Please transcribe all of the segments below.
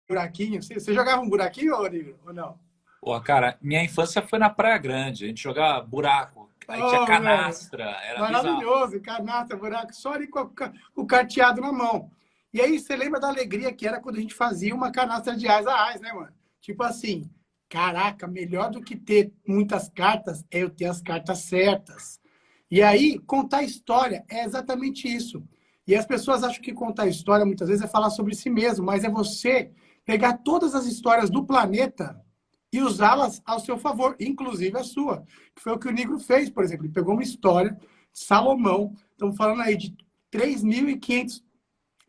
buraquinho. Você jogava um buraquinho, Rodrigo, ou não? Pô, cara, minha infância foi na Praia Grande. A gente jogava buraco, aí tinha Oh, velho. canastra, era bizarro. Maravilhoso. Canasta, buraco, só ali com o carteado na mão. E aí, você lembra da alegria que era quando a gente fazia uma canastra de ais a ais, né, mano? Tipo assim, caraca, melhor do que ter muitas cartas é eu ter as cartas certas. E aí, contar história é exatamente isso. E as pessoas acham que contar história muitas vezes é falar sobre si mesmo, mas é você pegar todas as histórias do planeta e usá-las ao seu favor, inclusive a sua. Que foi o que o Negro fez, por exemplo. Ele pegou uma história de Salomão, estamos falando aí de 3.500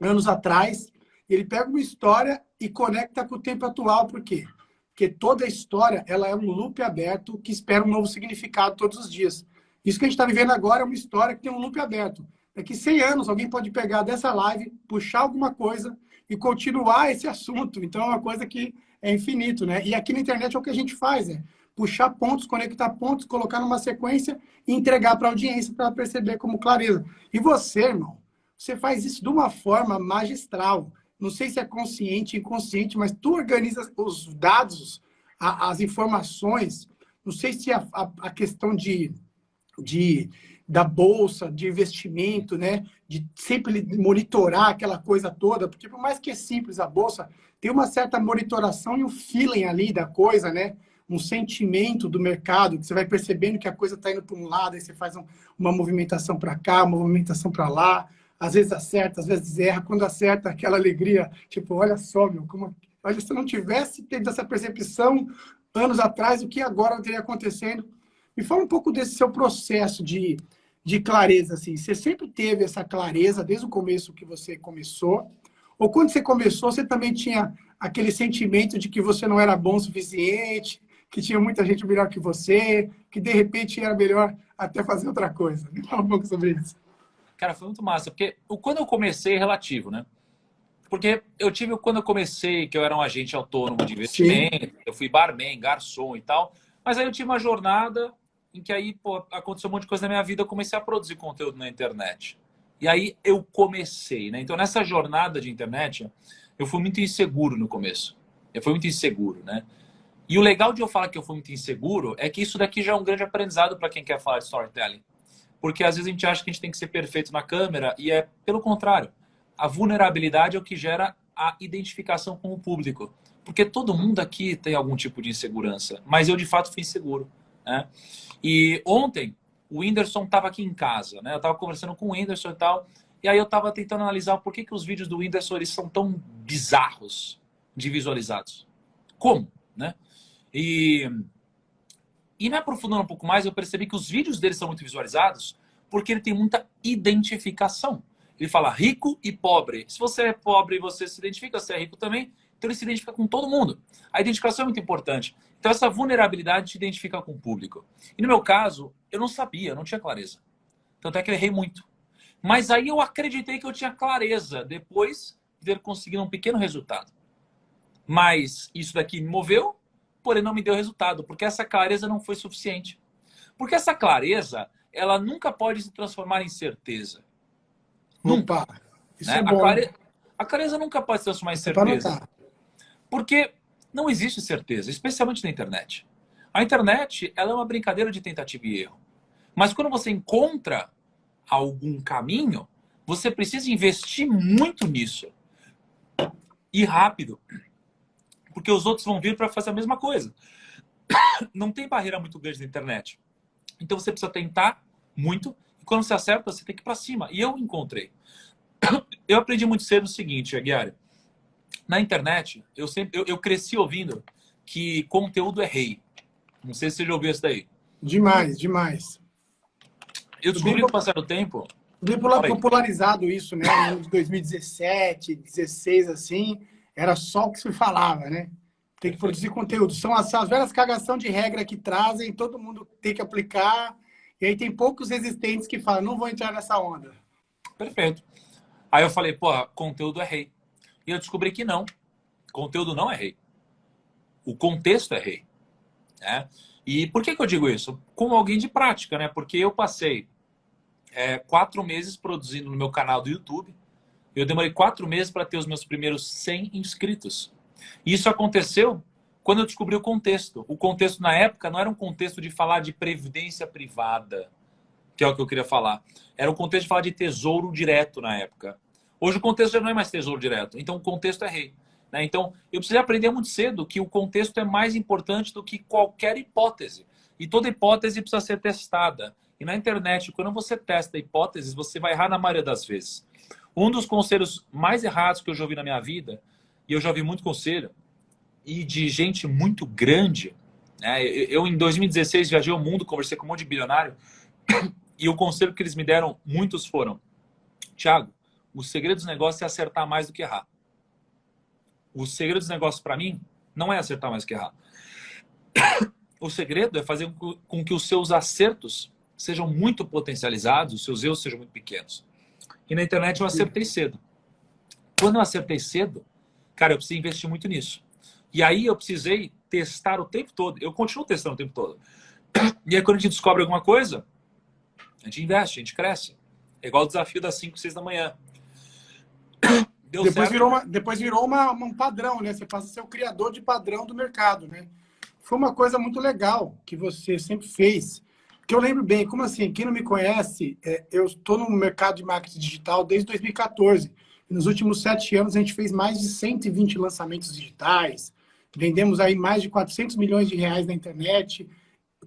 anos atrás, ele pega uma história e conecta com o tempo atual. Por quê? Porque toda história ela é um loop aberto que espera um novo significado todos os dias. Isso que a gente está vivendo agora é uma história que tem um loop aberto. Daqui 100 anos, alguém pode pegar dessa live, puxar alguma coisa e continuar esse assunto. Então, é uma coisa que é infinito, né? E aqui na internet é o que a gente faz, é puxar pontos, conectar pontos, colocar numa sequência e entregar para a audiência para ela perceber como clareza. E você, irmão, você faz isso de uma forma magistral. Não sei se é consciente, inconsciente, mas tu organiza os dados, as informações. Não sei se a questão da bolsa, de investimento, né? De sempre monitorar aquela coisa toda, porque por mais que é simples a bolsa, tem uma certa monitoração e um feeling ali da coisa, né? Um sentimento do mercado, que você vai percebendo que a coisa está indo para um lado, aí você faz uma movimentação para cá, uma movimentação para lá, às vezes acerta, às vezes erra, quando acerta, aquela alegria, tipo, olha só, meu, olha, se eu não tivesse tido essa percepção anos atrás, o que agora teria acontecendo? Me fala um pouco desse seu processo de clareza, assim. Você sempre teve essa clareza desde o começo que você começou? Ou quando você começou, você também tinha aquele sentimento de que você não era bom o suficiente, que tinha muita gente melhor que você, que de repente era melhor até fazer outra coisa? Me fala um pouco sobre isso. Cara, foi muito massa, porque quando eu comecei é relativo, né? Porque eu tive, quando eu comecei, que eu era um agente autônomo de Sim. investimento, eu fui barman, garçom e tal, mas aí eu tive uma jornada em que aí, pô, aconteceu um monte de coisa na minha vida, eu comecei a produzir conteúdo na internet. E aí eu comecei, né? Então nessa jornada de internet, eu fui muito inseguro no começo. Eu fui muito inseguro, né? E o legal de eu falar que eu fui muito inseguro é que isso daqui já é um grande aprendizado para quem quer falar de storytelling. Porque às vezes a gente acha que a gente tem que ser perfeito na câmera e é pelo contrário. A vulnerabilidade é o que gera a identificação com o público. Porque todo mundo aqui tem algum tipo de insegurança, mas eu de fato fui inseguro, né? E ontem o Whindersson estava aqui em casa, né? Eu estava conversando com o Whindersson e tal, e aí eu estava tentando analisar por que os vídeos do Whindersson eles são tão bizarros de visualizados. Como, né? E me aprofundando um pouco mais, eu percebi que os vídeos dele são muito visualizados porque ele tem muita identificação. Ele fala rico e pobre. Se você é pobre e você se identifica, você é rico também, então ele se identifica com todo mundo. A identificação é muito importante. Então essa vulnerabilidade te identifica com o público. E no meu caso, eu não sabia, eu não tinha clareza. Tanto é que eu errei muito. Mas aí eu acreditei que eu tinha clareza depois de ter conseguido um pequeno resultado. Mas isso daqui me moveu, porém não me deu resultado, porque essa clareza não foi suficiente. Porque essa clareza, ela nunca pode se transformar em certeza. Nunca. Opa, isso Né? é bom. A clareza nunca pode se transformar em Isso é para certeza. anotar. Porque não existe certeza, especialmente na internet. A internet, ela é uma brincadeira de tentativa e erro. Mas quando você encontra algum caminho, você precisa investir muito nisso. E rápido. Porque os outros vão vir para fazer a mesma coisa. Não tem barreira muito grande na internet. Então você precisa tentar muito. E quando você acerta, você tem que ir para cima. E eu encontrei. Eu aprendi muito cedo o seguinte, Aguiar. Na internet, eu cresci ouvindo que conteúdo é rei. Não sei se você já ouviu isso daí. Demais, demais. Eu Foi bem, descobri com o passar do tempo. bem Fala aí. popularizado isso, né? No ano de 2017, 16, assim, era só o que se falava, né? Tem que Perfeito. produzir conteúdo. São as velhas cagação de regra que trazem, todo mundo tem que aplicar, e aí tem poucos resistentes que falam, não vou entrar nessa onda. Perfeito. Aí eu falei, pô, conteúdo é rei. E eu descobri que não. Conteúdo não é rei. O contexto é rei. Né? E por que eu digo isso? Como alguém de prática, né? Porque eu passei 4 meses produzindo no meu canal do YouTube. Eu demorei 4 meses para ter os meus primeiros 100 inscritos. E isso aconteceu quando eu descobri o contexto. O contexto, na época, não era um contexto de falar de previdência privada, que é o que eu queria falar. Era um contexto de falar de tesouro direto na época. Hoje o contexto já não é mais tesouro direto, então o contexto é rei. Né? Então, eu precisei aprender muito cedo que o contexto é mais importante do que qualquer hipótese. E toda hipótese precisa ser testada. E na internet, quando você testa hipóteses, você vai errar na maioria das vezes. Um dos conselhos mais errados que eu já ouvi na minha vida, e eu já ouvi muito conselho, e de gente muito grande, né? Eu em 2016 viajei o mundo, conversei com um monte de bilionário, e o conselho que eles me deram, muitos foram: Thiago, o segredo dos negócios é acertar mais do que errar. O segredo dos negócios, para mim, não é acertar mais do que errar. O segredo é fazer com que os seus acertos sejam muito potencializados, os seus erros sejam muito pequenos. E na internet eu acertei cedo. Quando eu acertei cedo, cara, eu precisei investir muito nisso. E aí eu precisei testar o tempo todo. Eu continuo testando o tempo todo. E aí quando a gente descobre alguma coisa, a gente investe, a gente cresce. É igual o desafio das 5, 6 da manhã. Deu Depois certo. virou um padrão, né? Você passa a ser o criador de padrão do mercado, né? Foi uma coisa muito legal que você sempre fez. Que eu lembro bem, como assim, quem não me conhece, eu estou no mercado de marketing digital desde 2014. E nos últimos 7 anos a gente fez mais de 120 lançamentos digitais. Vendemos aí mais de 400 milhões de reais na internet.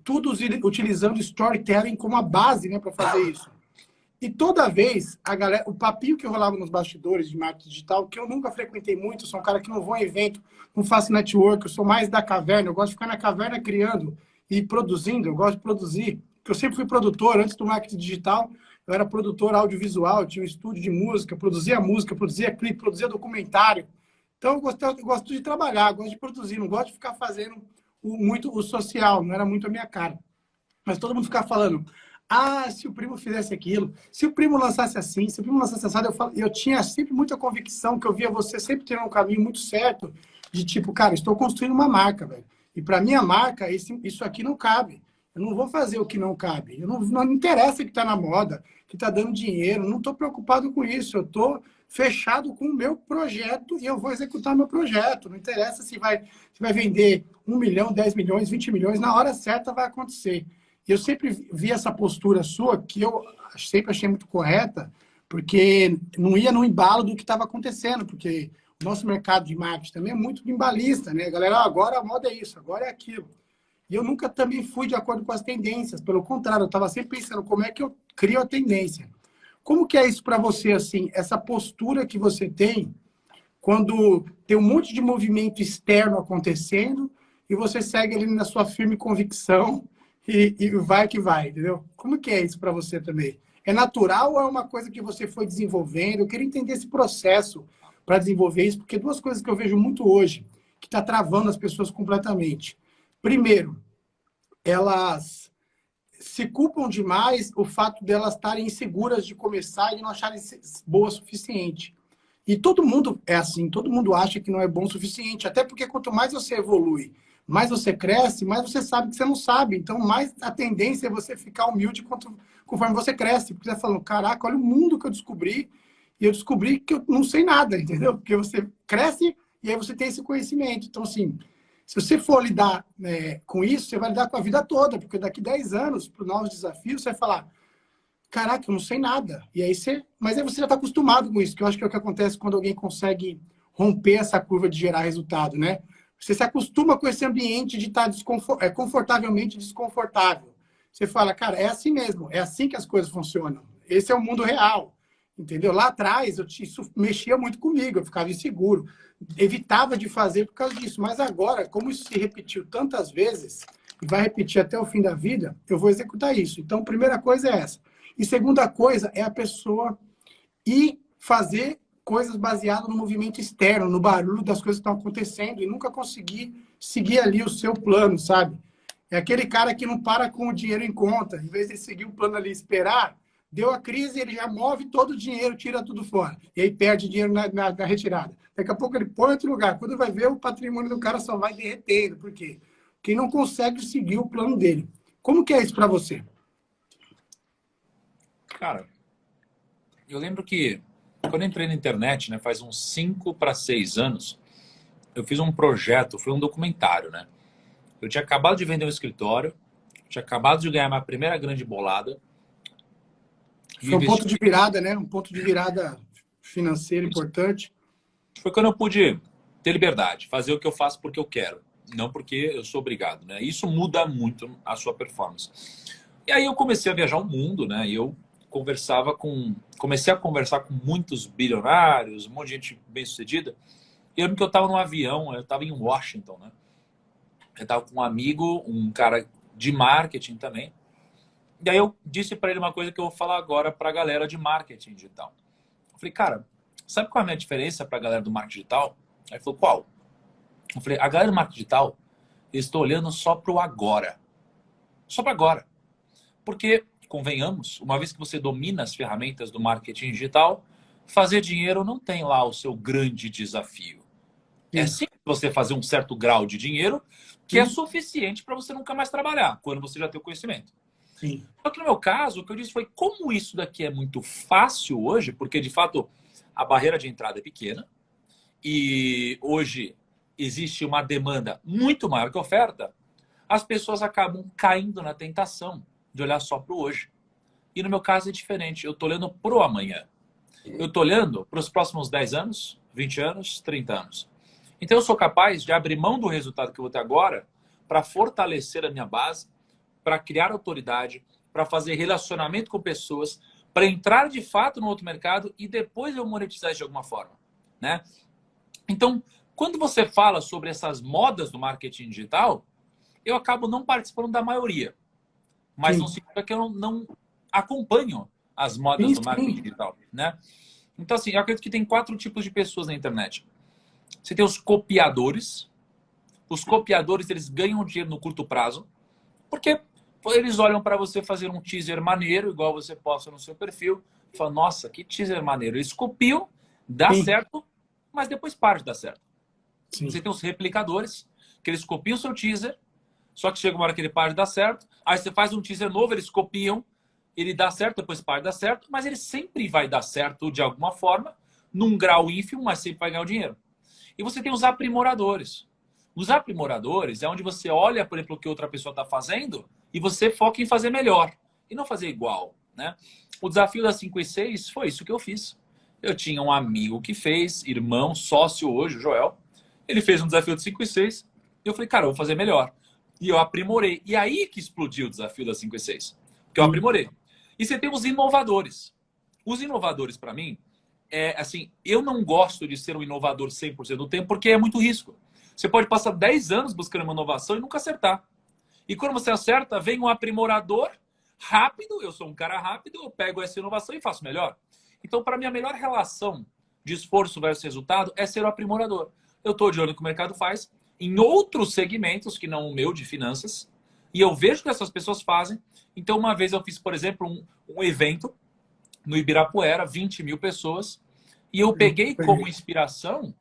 Tudo utilizando storytelling como a base, né, para fazer isso. E toda vez, a galera, o papinho que rolava nos bastidores de marketing digital, que eu nunca frequentei muito, sou um cara que não vou em evento, não faço network, eu sou mais da caverna, eu gosto de ficar na caverna criando e produzindo, eu gosto de produzir, porque eu sempre fui produtor, antes do marketing digital, eu era produtor audiovisual, tinha um estúdio de música, música, produzia clipe, produzia documentário. Então, eu gosto de trabalhar, gosto de produzir, não gosto de ficar fazendo muito o social, não era muito a minha cara. Mas todo mundo ficava falando, ah, se o primo fizesse aquilo, se o primo lançasse assim, se o primo lançasse assado, eu tinha sempre muita convicção que eu via você sempre tendo um caminho muito certo de tipo, cara, estou construindo uma marca, velho. E para minha marca, isso aqui não cabe. Eu não vou fazer o que não cabe. Não me interessa que está na moda, que está dando dinheiro. Não estou preocupado com isso. Eu estou fechado com o meu projeto e eu vou executar meu projeto. Não interessa se vai vender 1 milhão, 10 milhões, 20 milhões. Na hora certa vai acontecer. E eu sempre vi essa postura sua, que eu sempre achei muito correta, porque não ia no embalo do que estava acontecendo, porque o nosso mercado de marketing também é muito embalista, né? Galera, agora a moda é isso, agora é aquilo. E eu nunca também fui de acordo com as tendências, pelo contrário, eu estava sempre pensando como é que eu crio a tendência. Como que é isso para você, assim, essa postura que você tem quando tem um monte de movimento externo acontecendo e você segue ali na sua firme convicção e vai que vai, entendeu? Como que é isso para você também? É natural ou é uma coisa que você foi desenvolvendo? Eu queria entender esse processo para desenvolver isso, porque duas coisas que eu vejo muito hoje, que está travando as pessoas completamente. Primeiro, elas se culpam demais o fato delas estarem inseguras de começar e não acharem boa o suficiente. E todo mundo é assim, todo mundo acha que não é bom o suficiente, até porque quanto mais você evolui, mais você cresce, mais você sabe que você não sabe. Então, mais a tendência é você ficar humilde conforme você cresce. Porque você tá falando, caraca, olha o mundo que eu descobri, e eu descobri que eu não sei nada, entendeu? Porque você cresce e aí você tem esse conhecimento. Então, assim, se você for lidar com isso, você vai lidar com a vida toda, porque daqui 10 anos, para os novos desafios, você vai falar, caraca, eu não sei nada. E aí mas aí você já está acostumado com isso, que eu acho que é o que acontece quando alguém consegue romper essa curva de gerar resultado, né? Você se acostuma com esse ambiente de estar confortavelmente desconfortável. Você fala, cara, é assim mesmo, é assim que as coisas funcionam. Esse é o mundo real, entendeu? Lá atrás, isso mexia muito comigo, eu ficava inseguro, evitava de fazer por causa disso. Mas agora, como isso se repetiu tantas vezes, e vai repetir até o fim da vida, eu vou executar isso. Então, primeira coisa é essa. E segunda coisa é a pessoa ir fazer coisas baseadas no movimento externo, no barulho das coisas que estão acontecendo e nunca conseguir seguir ali o seu plano, sabe? É aquele cara que não para com o dinheiro em conta. Em vez de seguir o plano ali e esperar, deu a crise, ele já move todo o dinheiro, tira tudo fora. E aí perde dinheiro na retirada. Daqui a pouco ele põe em outro lugar. Quando vai ver, o patrimônio do cara só vai derretendo. Por quê? Porque não consegue seguir o plano dele. Como que é isso para você? Cara, eu lembro que quando eu entrei na internet, né, faz uns 5 para 6 anos, eu fiz um projeto, foi um documentário, né? Eu tinha acabado de vender um escritório, tinha acabado de ganhar minha primeira grande bolada. E Foi um ponto de virada, né? Um ponto de virada financeiro importante. foi quando eu pude ter liberdade, fazer o que eu faço porque eu quero, não porque eu sou obrigado, né? Isso muda muito a sua performance. E aí eu comecei a viajar o mundo, né? E eu comecei a conversar com muitos bilionários, um monte de gente bem-sucedida. E eu lembro que eu estava num avião, eu estava em Washington, né? Eu estava com um amigo, um cara de marketing também. E aí eu disse para ele uma coisa que eu vou falar agora para a galera de marketing digital. Eu falei, cara, sabe qual é a minha diferença para a galera do marketing digital? Aí ele falou, qual? Eu falei, a galera do marketing digital, eu estou olhando só para o agora. Só para agora. Porque, convenhamos, uma vez que você domina as ferramentas do marketing digital, fazer dinheiro não tem lá o seu grande desafio. É sim você fazer um certo grau de dinheiro que é suficiente para você nunca mais trabalhar, quando você já tem o conhecimento. Sim. Só que no meu caso, o que eu disse foi como isso daqui é muito fácil hoje, porque de fato a barreira de entrada é pequena e hoje existe uma demanda muito maior que a oferta, as pessoas acabam caindo na tentação de olhar só para o hoje. E no meu caso é diferente, eu estou olhando para o amanhã. Eu estou olhando para os próximos 10 anos, 20 anos, 30 anos. Então eu sou capaz de abrir mão do resultado que eu vou ter agora para fortalecer a minha base, para criar autoridade, para fazer relacionamento com pessoas, para entrar de fato no outro mercado e depois eu monetizar de alguma forma, né? Então, quando você fala sobre essas modas do marketing digital, eu acabo não participando da maioria. Mas não significa que eu não acompanho as modas do marketing digital, né? Então, assim, eu acredito que tem 4 tipos de pessoas na internet. Você tem os copiadores. Os copiadores, eles ganham dinheiro no curto prazo, porque eles olham para você fazer um teaser maneiro, igual você posta no seu perfil, e falam, nossa, que teaser maneiro. Eles copiam, dá certo, mas depois para de dar certo. Sim. Você tem os replicadores, que eles copiam o seu teaser, só que chega uma hora que ele para de dar certo, aí você faz um teaser novo, eles copiam, ele dá certo, depois para de dar certo, mas ele sempre vai dar certo de alguma forma, num grau ínfimo, mas sempre vai ganhar o dinheiro. E você tem os aprimoradores. Os aprimoradores é onde você olha, por exemplo, o que outra pessoa está fazendo e você foca em fazer melhor e não fazer igual, né? O desafio da 5 e 6 foi isso que eu fiz. Eu tinha um amigo que fez, irmão, sócio hoje, o Joel. Ele fez um desafio de 5 e 6 e eu falei, cara, eu vou fazer melhor. E eu aprimorei. E aí que explodiu o desafio da 5 e 6. Porque eu aprimorei. E você tem os inovadores. Os inovadores, para mim, assim, eu não gosto de ser um inovador 100% do tempo porque é muito risco. Você pode passar 10 anos buscando uma inovação e nunca acertar. E quando você acerta, vem um aprimorador rápido, eu sou um cara rápido, eu pego essa inovação e faço melhor. Então, para mim, a melhor relação de esforço versus resultado é ser o aprimorador. Eu estou de olho no que o mercado faz em outros segmentos que não o meu, de finanças, e eu vejo o que essas pessoas fazem. Então, uma vez eu fiz, por exemplo, um evento no Ibirapuera, 20 mil pessoas, e eu peguei como inspiração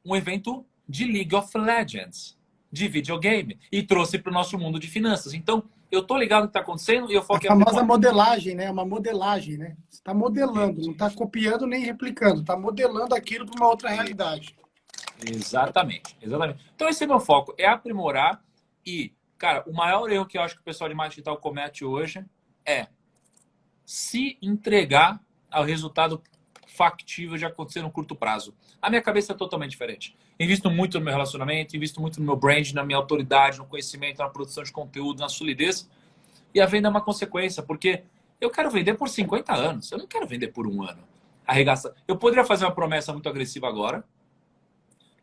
um evento de League of Legends, de videogame, e trouxe para o nosso mundo de finanças. Então, eu tô ligado no que está acontecendo e eu foco em... A famosa modelagem, né? Uma modelagem, né? Você está modelando, não está copiando nem replicando, está modelando aquilo para uma outra realidade. Exatamente, exatamente. Então, esse é meu foco, é aprimorar e, cara, o maior erro que eu acho que o pessoal de marketing digital comete hoje é se entregar ao resultado factível de acontecer no curto prazo. A minha cabeça é totalmente diferente. Invisto muito no meu relacionamento, invisto muito no meu brand, na minha autoridade, no conhecimento, na produção de conteúdo, na solidez. E a venda é uma consequência, porque eu quero vender por 50 anos. Eu não quero vender por um ano. Arregaça. Eu poderia fazer uma promessa muito agressiva agora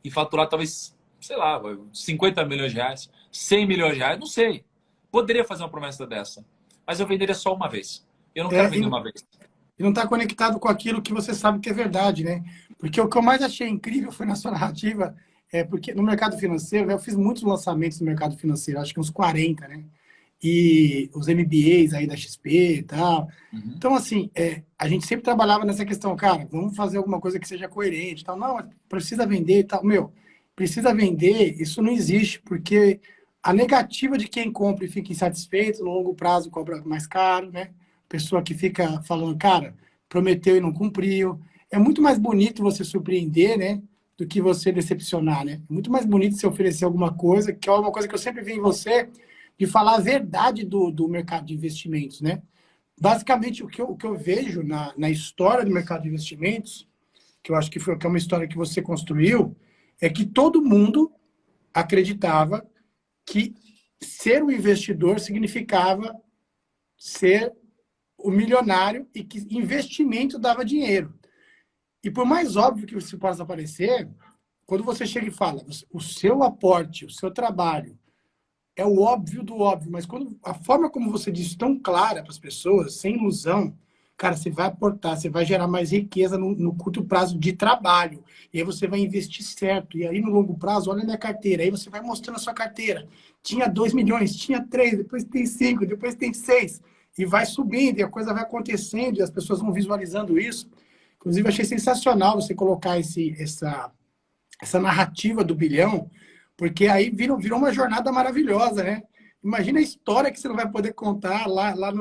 e faturar talvez, sei lá, 50 milhões de reais, 100 milhões de reais, não sei. Poderia fazer uma promessa dessa, mas eu venderia só uma vez. Eu não quero vender uma vez. E não está conectado com aquilo que você sabe que é verdade, né? Porque o que eu mais achei incrível foi na sua narrativa, porque no mercado financeiro, eu fiz muitos lançamentos no mercado financeiro, acho que uns 40, né? E os MBAs aí da XP e tal. Uhum. Então, assim, a gente sempre trabalhava nessa questão, cara, vamos fazer alguma coisa que seja coerente e tal. Não, precisa vender e tal. Meu, precisa vender, isso não existe, porque a negativa de quem compra e fica insatisfeito, no longo prazo cobra mais caro, né? Pessoa que fica falando, cara, prometeu e não cumpriu. É muito mais bonito você surpreender, né? do que você decepcionar, né? É muito mais bonito você oferecer alguma coisa, que é uma coisa que eu sempre vi em você, de falar a verdade do mercado de investimentos, né? Basicamente, o que eu vejo na história do mercado de investimentos, que eu acho que é uma história que você construiu, é que todo mundo acreditava que ser um investidor significava ser o milionário e que investimento dava dinheiro. E por mais óbvio que isso possa parecer, quando você chega e fala, o seu aporte, o seu trabalho, é o óbvio do óbvio, mas quando a forma como você diz tão clara para as pessoas, sem ilusão, cara, você vai aportar, você vai gerar mais riqueza no curto prazo de trabalho. E aí você vai investir certo. E aí no longo prazo, olha a minha carteira. Aí você vai mostrando a sua carteira. Tinha 2 milhões, tinha 3, depois tem 5, depois tem 6. E vai subindo, e a coisa vai acontecendo, e as pessoas vão visualizando isso. Inclusive, achei sensacional você colocar essa narrativa do bilhão, porque aí virou uma jornada maravilhosa, né? Imagina a história que você não vai poder contar lá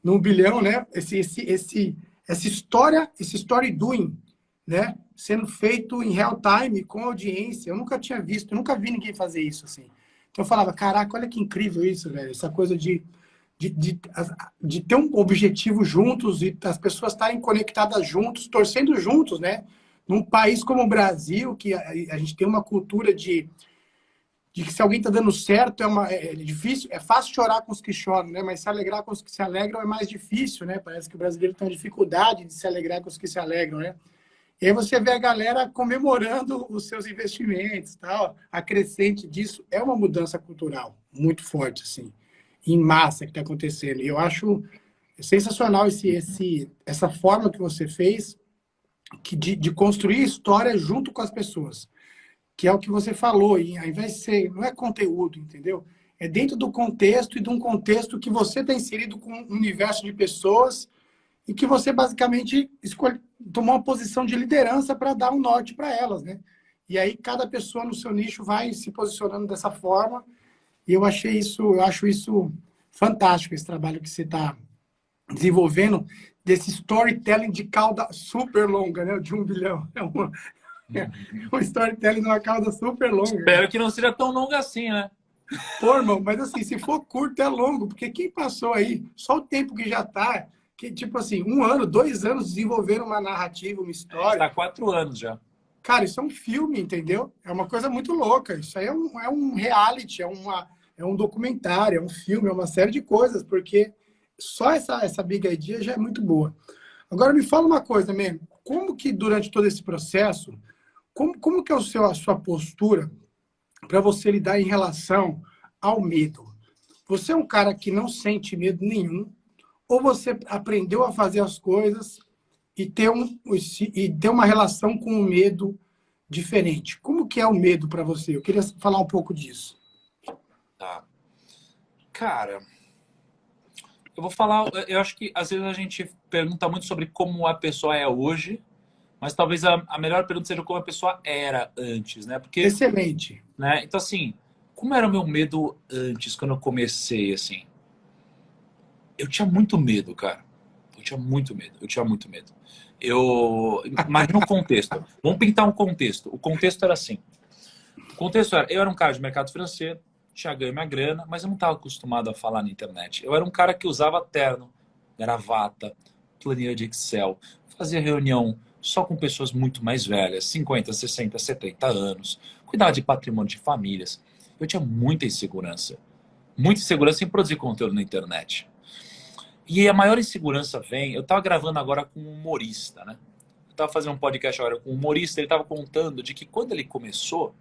no bilhão, né? Essa história, esse story doing, né? Sendo feito em real time, com audiência. Eu nunca tinha visto, eu nunca vi ninguém fazer isso assim. Então eu falava, caraca, olha que incrível isso, velho. Essa coisa de ter um objetivo juntos e as pessoas estarem conectadas juntos, torcendo juntos, né? Num país como o Brasil, que a gente tem uma cultura de que se alguém está dando certo é difícil, é fácil chorar com os que choram, né? Mas se alegrar com os que se alegram é mais difícil, né? Parece que o brasileiro tem uma dificuldade de se alegrar com os que se alegram, né? E aí você vê a galera comemorando os seus investimentos, tal. A crescente disso é uma mudança cultural muito forte, assim, em massa que está acontecendo. E eu acho sensacional essa forma que você fez de construir história junto com as pessoas, que é o que você falou, e ao invés de ser, não é conteúdo, entendeu? É dentro do contexto e de um contexto que você está inserido com um universo de pessoas e que você basicamente tomou uma posição de liderança para dar um norte para elas, né? E aí cada pessoa no seu nicho vai se posicionando dessa forma, e eu acho isso fantástico, esse trabalho que você está desenvolvendo, desse storytelling de cauda super longa, né? De 1 bilhão. Um storytelling numa cauda super longa. Espero que não seja tão longa assim, né? Pô, irmão, mas assim, se for curto, é longo, porque quem passou aí, só o tempo que já tá, que tipo assim, 1 ano, 2 anos desenvolvendo uma narrativa, uma história. Está há 4 anos já. Cara, isso é um filme, entendeu? É uma coisa muito louca. Isso aí é um reality, é um documentário, é um filme, é uma série de coisas, porque só essa big idea já é muito boa. Agora me fala uma coisa mesmo, como que durante todo esse processo, como que é a sua postura para você lidar em relação ao medo? Você é um cara que não sente medo nenhum, ou você aprendeu a fazer as coisas e ter uma relação com o medo diferente? Como que é o medo para você? Eu queria falar um pouco disso. Tá. Cara, eu vou falar, eu acho que às vezes a gente pergunta muito sobre como a pessoa é hoje, mas talvez a melhor pergunta seja como a pessoa era antes, né? Porque, Excelente. né? Então, assim, como era o meu medo antes, quando eu comecei, assim? Eu tinha muito medo, cara. Eu tinha muito medo. Imagina um contexto. Vamos pintar um contexto. O contexto era assim. O contexto era, eu era um cara de mercado financeiro, tinha ganho minha grana, mas eu não estava acostumado a falar na internet. Eu era um cara que usava terno, gravata, planilha de Excel, fazia reunião só com pessoas muito mais velhas, 50, 60, 70 anos, cuidava de patrimônio de famílias. Eu tinha muita insegurança em produzir conteúdo na internet. E a maior insegurança vem, eu estava gravando agora com um humorista, né? Eu estava fazendo um podcast agora com um humorista, ele estava contando de que quando ele começou,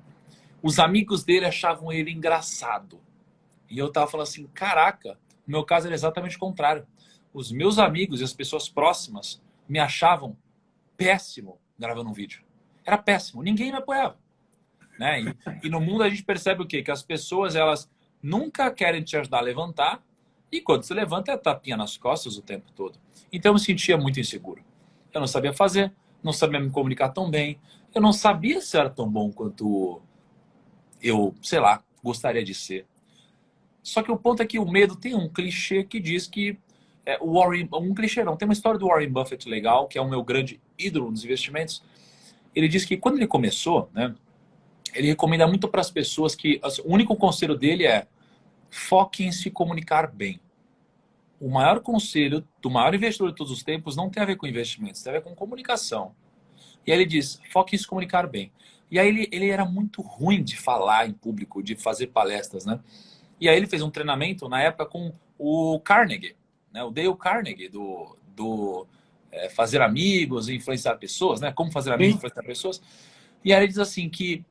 os amigos dele achavam ele engraçado. E eu tava falando assim, caraca, no meu caso era exatamente o contrário. Os meus amigos e as pessoas próximas me achavam péssimo gravando um vídeo. Era péssimo, ninguém me apoiava. Né? E no mundo a gente percebe o quê? Que as pessoas, elas nunca querem te ajudar a levantar, e quando você levanta é tapinha nas costas o tempo todo. Então eu me sentia muito inseguro. Eu não sabia fazer, não sabia me comunicar tão bem, eu não sabia se era tão bom quanto eu, sei lá, gostaria de ser. Só que o ponto é que o medo tem um clichê que diz que um clichê não, tem uma história do Warren Buffett legal, que é o meu grande ídolo nos investimentos, ele disse que quando ele começou, né, ele recomenda muito para as pessoas que assim, o único conselho dele é foque em se comunicar bem. O maior conselho do maior investidor de todos os tempos não tem a ver com investimentos, tem a ver com comunicação. E aí ele diz, foque em se comunicar bem. E aí ele era muito ruim de falar em público, de fazer palestras, né? E aí ele fez um treinamento na época com o Carnegie, né? O Dale Carnegie, do Fazer Amigos e Influenciar Pessoas, né? Como fazer amigos e influenciar pessoas. E aí ele diz assim que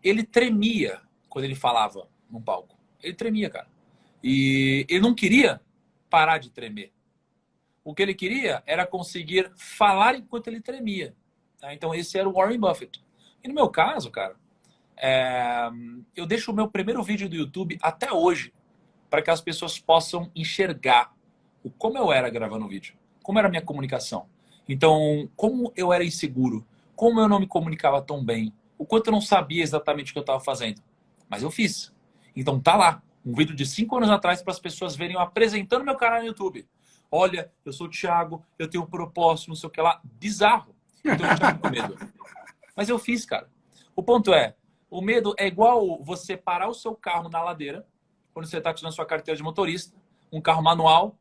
ele tremia quando ele falava num palco. Ele tremia, cara. E ele não queria parar de tremer. O que ele queria era conseguir falar enquanto ele tremia. Tá? Então esse era o Warren Buffett. E no meu caso, cara, eu deixo o meu primeiro vídeo do YouTube até hoje para que as pessoas possam enxergar como eu era gravando o vídeo, como era a minha comunicação. Então, como eu era inseguro, como eu não me comunicava tão bem, o quanto eu não sabia exatamente o que eu estava fazendo. Mas eu fiz. Então tá lá, um vídeo de 5 anos atrás para as pessoas verem eu apresentando meu canal no YouTube. Olha, eu sou o Thiago, eu tenho um propósito, não sei o que lá. Bizarro. Então eu tinha muito medo. Mas eu fiz, cara. O ponto é, o medo é igual você parar o seu carro na ladeira, quando você está tirando sua carteira de motorista, um carro manual,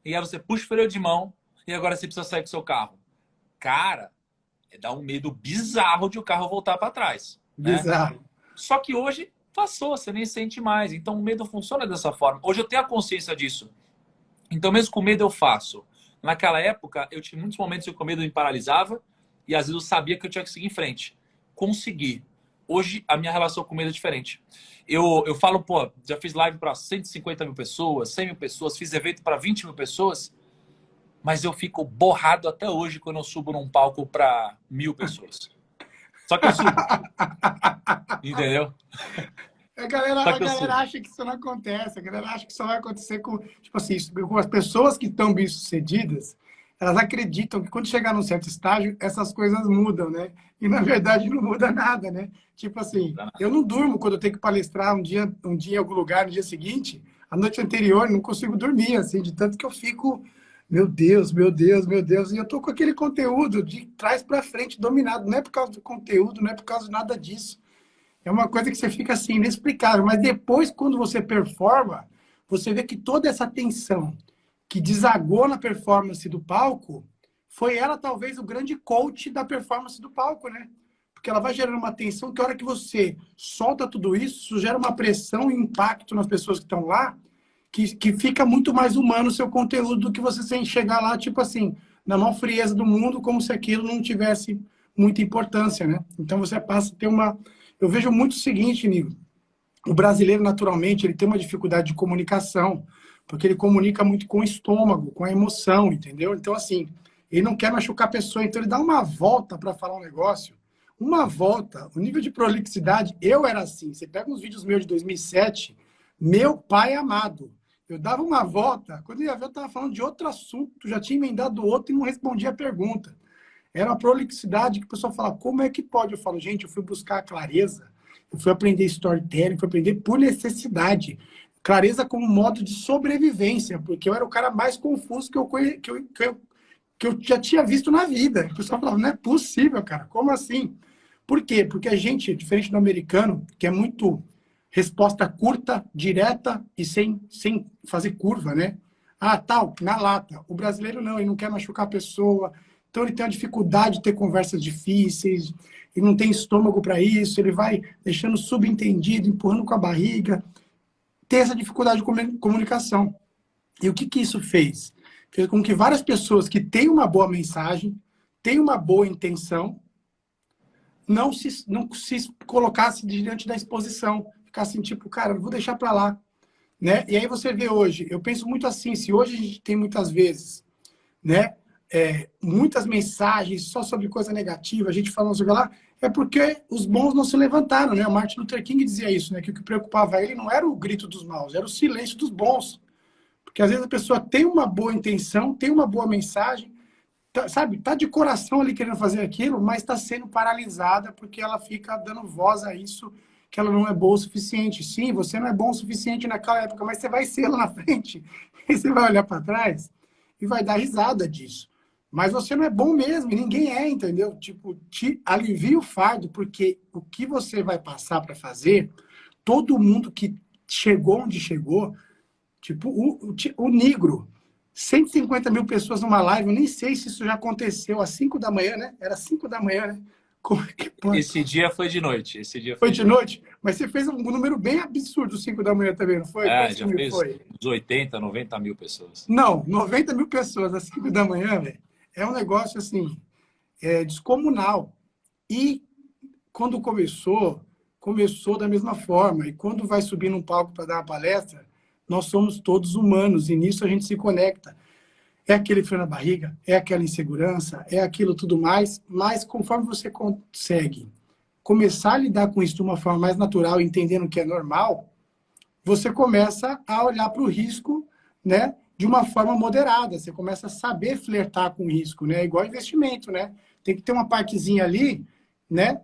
e aí você puxa o freio de mão, e agora você precisa sair com o seu carro. Cara, dá um medo bizarro de o carro voltar para trás. Né? Bizarro. Só que hoje passou, você nem sente mais. Então o medo funciona dessa forma. Hoje eu tenho a consciência disso. Então mesmo com medo eu faço. Naquela época, eu tinha muitos momentos que o medo me paralisava, e às vezes eu sabia que eu tinha que seguir em frente. Consegui. Hoje, a minha relação com o medo é diferente. Eu falo, pô, já fiz live para 150 mil pessoas, 100 mil pessoas, fiz evento para 20 mil pessoas, mas eu fico borrado até hoje quando eu subo num palco para 1000 pessoas. Só que eu subo. Entendeu? A galera acha que isso não acontece. A galera acha que isso vai acontecer com, tipo assim, com as pessoas que estão bem-sucedidas. Elas acreditam que quando chegar num certo estágio, essas coisas mudam, né? E, na verdade, não muda nada, né? Tipo assim, eu não durmo quando eu tenho que palestrar um dia em algum lugar, no dia seguinte. A noite anterior, não consigo dormir, assim, de tanto que eu fico, meu Deus, meu Deus, meu Deus. E eu tô com aquele conteúdo de trás para frente dominado. Não é por causa do conteúdo, não é por causa de nada disso. É uma coisa que você fica assim, inexplicável. Mas depois, quando você performa, você vê que toda essa tensão que desagou na performance do palco, foi ela talvez o grande coach da performance do palco, né? Porque ela vai gerando uma tensão que a hora que você solta tudo isso gera uma pressão e impacto nas pessoas que estão lá, que fica muito mais humano o seu conteúdo do que você sem chegar lá, tipo assim, na maior frieza do mundo, como se aquilo não tivesse muita importância, né? Então você passa a ter uma... Eu vejo muito o seguinte, Nigo, o brasileiro, naturalmente, ele tem uma dificuldade de comunicação, porque ele comunica muito com o estômago, com a emoção, entendeu? Então, assim, ele não quer machucar a pessoa, então ele dá uma volta para falar um negócio. Uma volta, o nível de prolixidade, eu era assim. Você pega uns vídeos meus de 2007, meu pai amado. Eu dava uma volta, quando eu ia ver, eu estava falando de outro assunto, já tinha emendado outro e não respondia a pergunta. Era uma prolixidade que o pessoal fala, como é que pode? Eu falo, gente, eu fui buscar a clareza, eu fui aprender storytelling, fui aprender por necessidade. Clareza como modo de sobrevivência, porque eu era o cara mais confuso que eu já tinha visto na vida. O pessoal falava, não é possível, cara, como assim? Por quê? Porque a gente, diferente do americano, que é muito resposta curta, direta e sem fazer curva, né? Ah, tal, na lata. O brasileiro não, ele não quer machucar a pessoa, então ele tem a dificuldade de ter conversas difíceis, ele não tem estômago para isso, ele vai deixando subentendido, empurrando com a barriga, ter essa dificuldade de comunicação. E o que isso fez? Fez com que várias pessoas que têm uma boa mensagem, têm uma boa intenção, não se colocassem diante da exposição. Ficassem tipo, cara, vou deixar para lá. Né? E aí você vê hoje, eu penso muito assim, se hoje a gente tem muitas vezes, né, muitas mensagens só sobre coisa negativa, a gente falando sobre lá, é porque os bons não se levantaram, né? O Martin Luther King dizia isso, né? Que o que preocupava ele não era o grito dos maus, era o silêncio dos bons. Porque às vezes a pessoa tem uma boa intenção, tem uma boa mensagem, sabe? Tá de coração ali querendo fazer aquilo, mas está sendo paralisada porque ela fica dando voz a isso, que ela não é boa o suficiente. Sim, você não é bom o suficiente naquela época, mas você vai ser lá na frente. E você vai olhar para trás e vai dar risada disso. Mas você não é bom mesmo, e ninguém é, entendeu? Tipo, te alivia o fardo, porque o que você vai passar para fazer, todo mundo que chegou onde chegou, tipo, o Negro, 150 mil pessoas numa live, eu nem sei se isso já aconteceu às 5 da manhã, né? Era 5 da manhã, né? Como é que pode? Esse dia foi de noite. Esse dia Foi de noite? Mas você fez um número bem absurdo, 5 da manhã também, não foi? É, Quantos já mil fez foi? uns 80, 90 mil pessoas. Não, 90 mil pessoas às 5 da manhã, velho. É um negócio, assim, descomunal. E quando começou da mesma forma. E quando vai subir num palco para dar uma palestra, nós somos todos humanos e nisso a gente se conecta. É aquele frio na barriga, é aquela insegurança, é aquilo tudo mais, mas conforme você consegue começar a lidar com isso de uma forma mais natural, entendendo que é normal, você começa a olhar para o risco, né, de uma forma moderada. Você começa a saber flertar com o risco, né? Igual investimento, né? Tem que ter uma partezinha ali, né?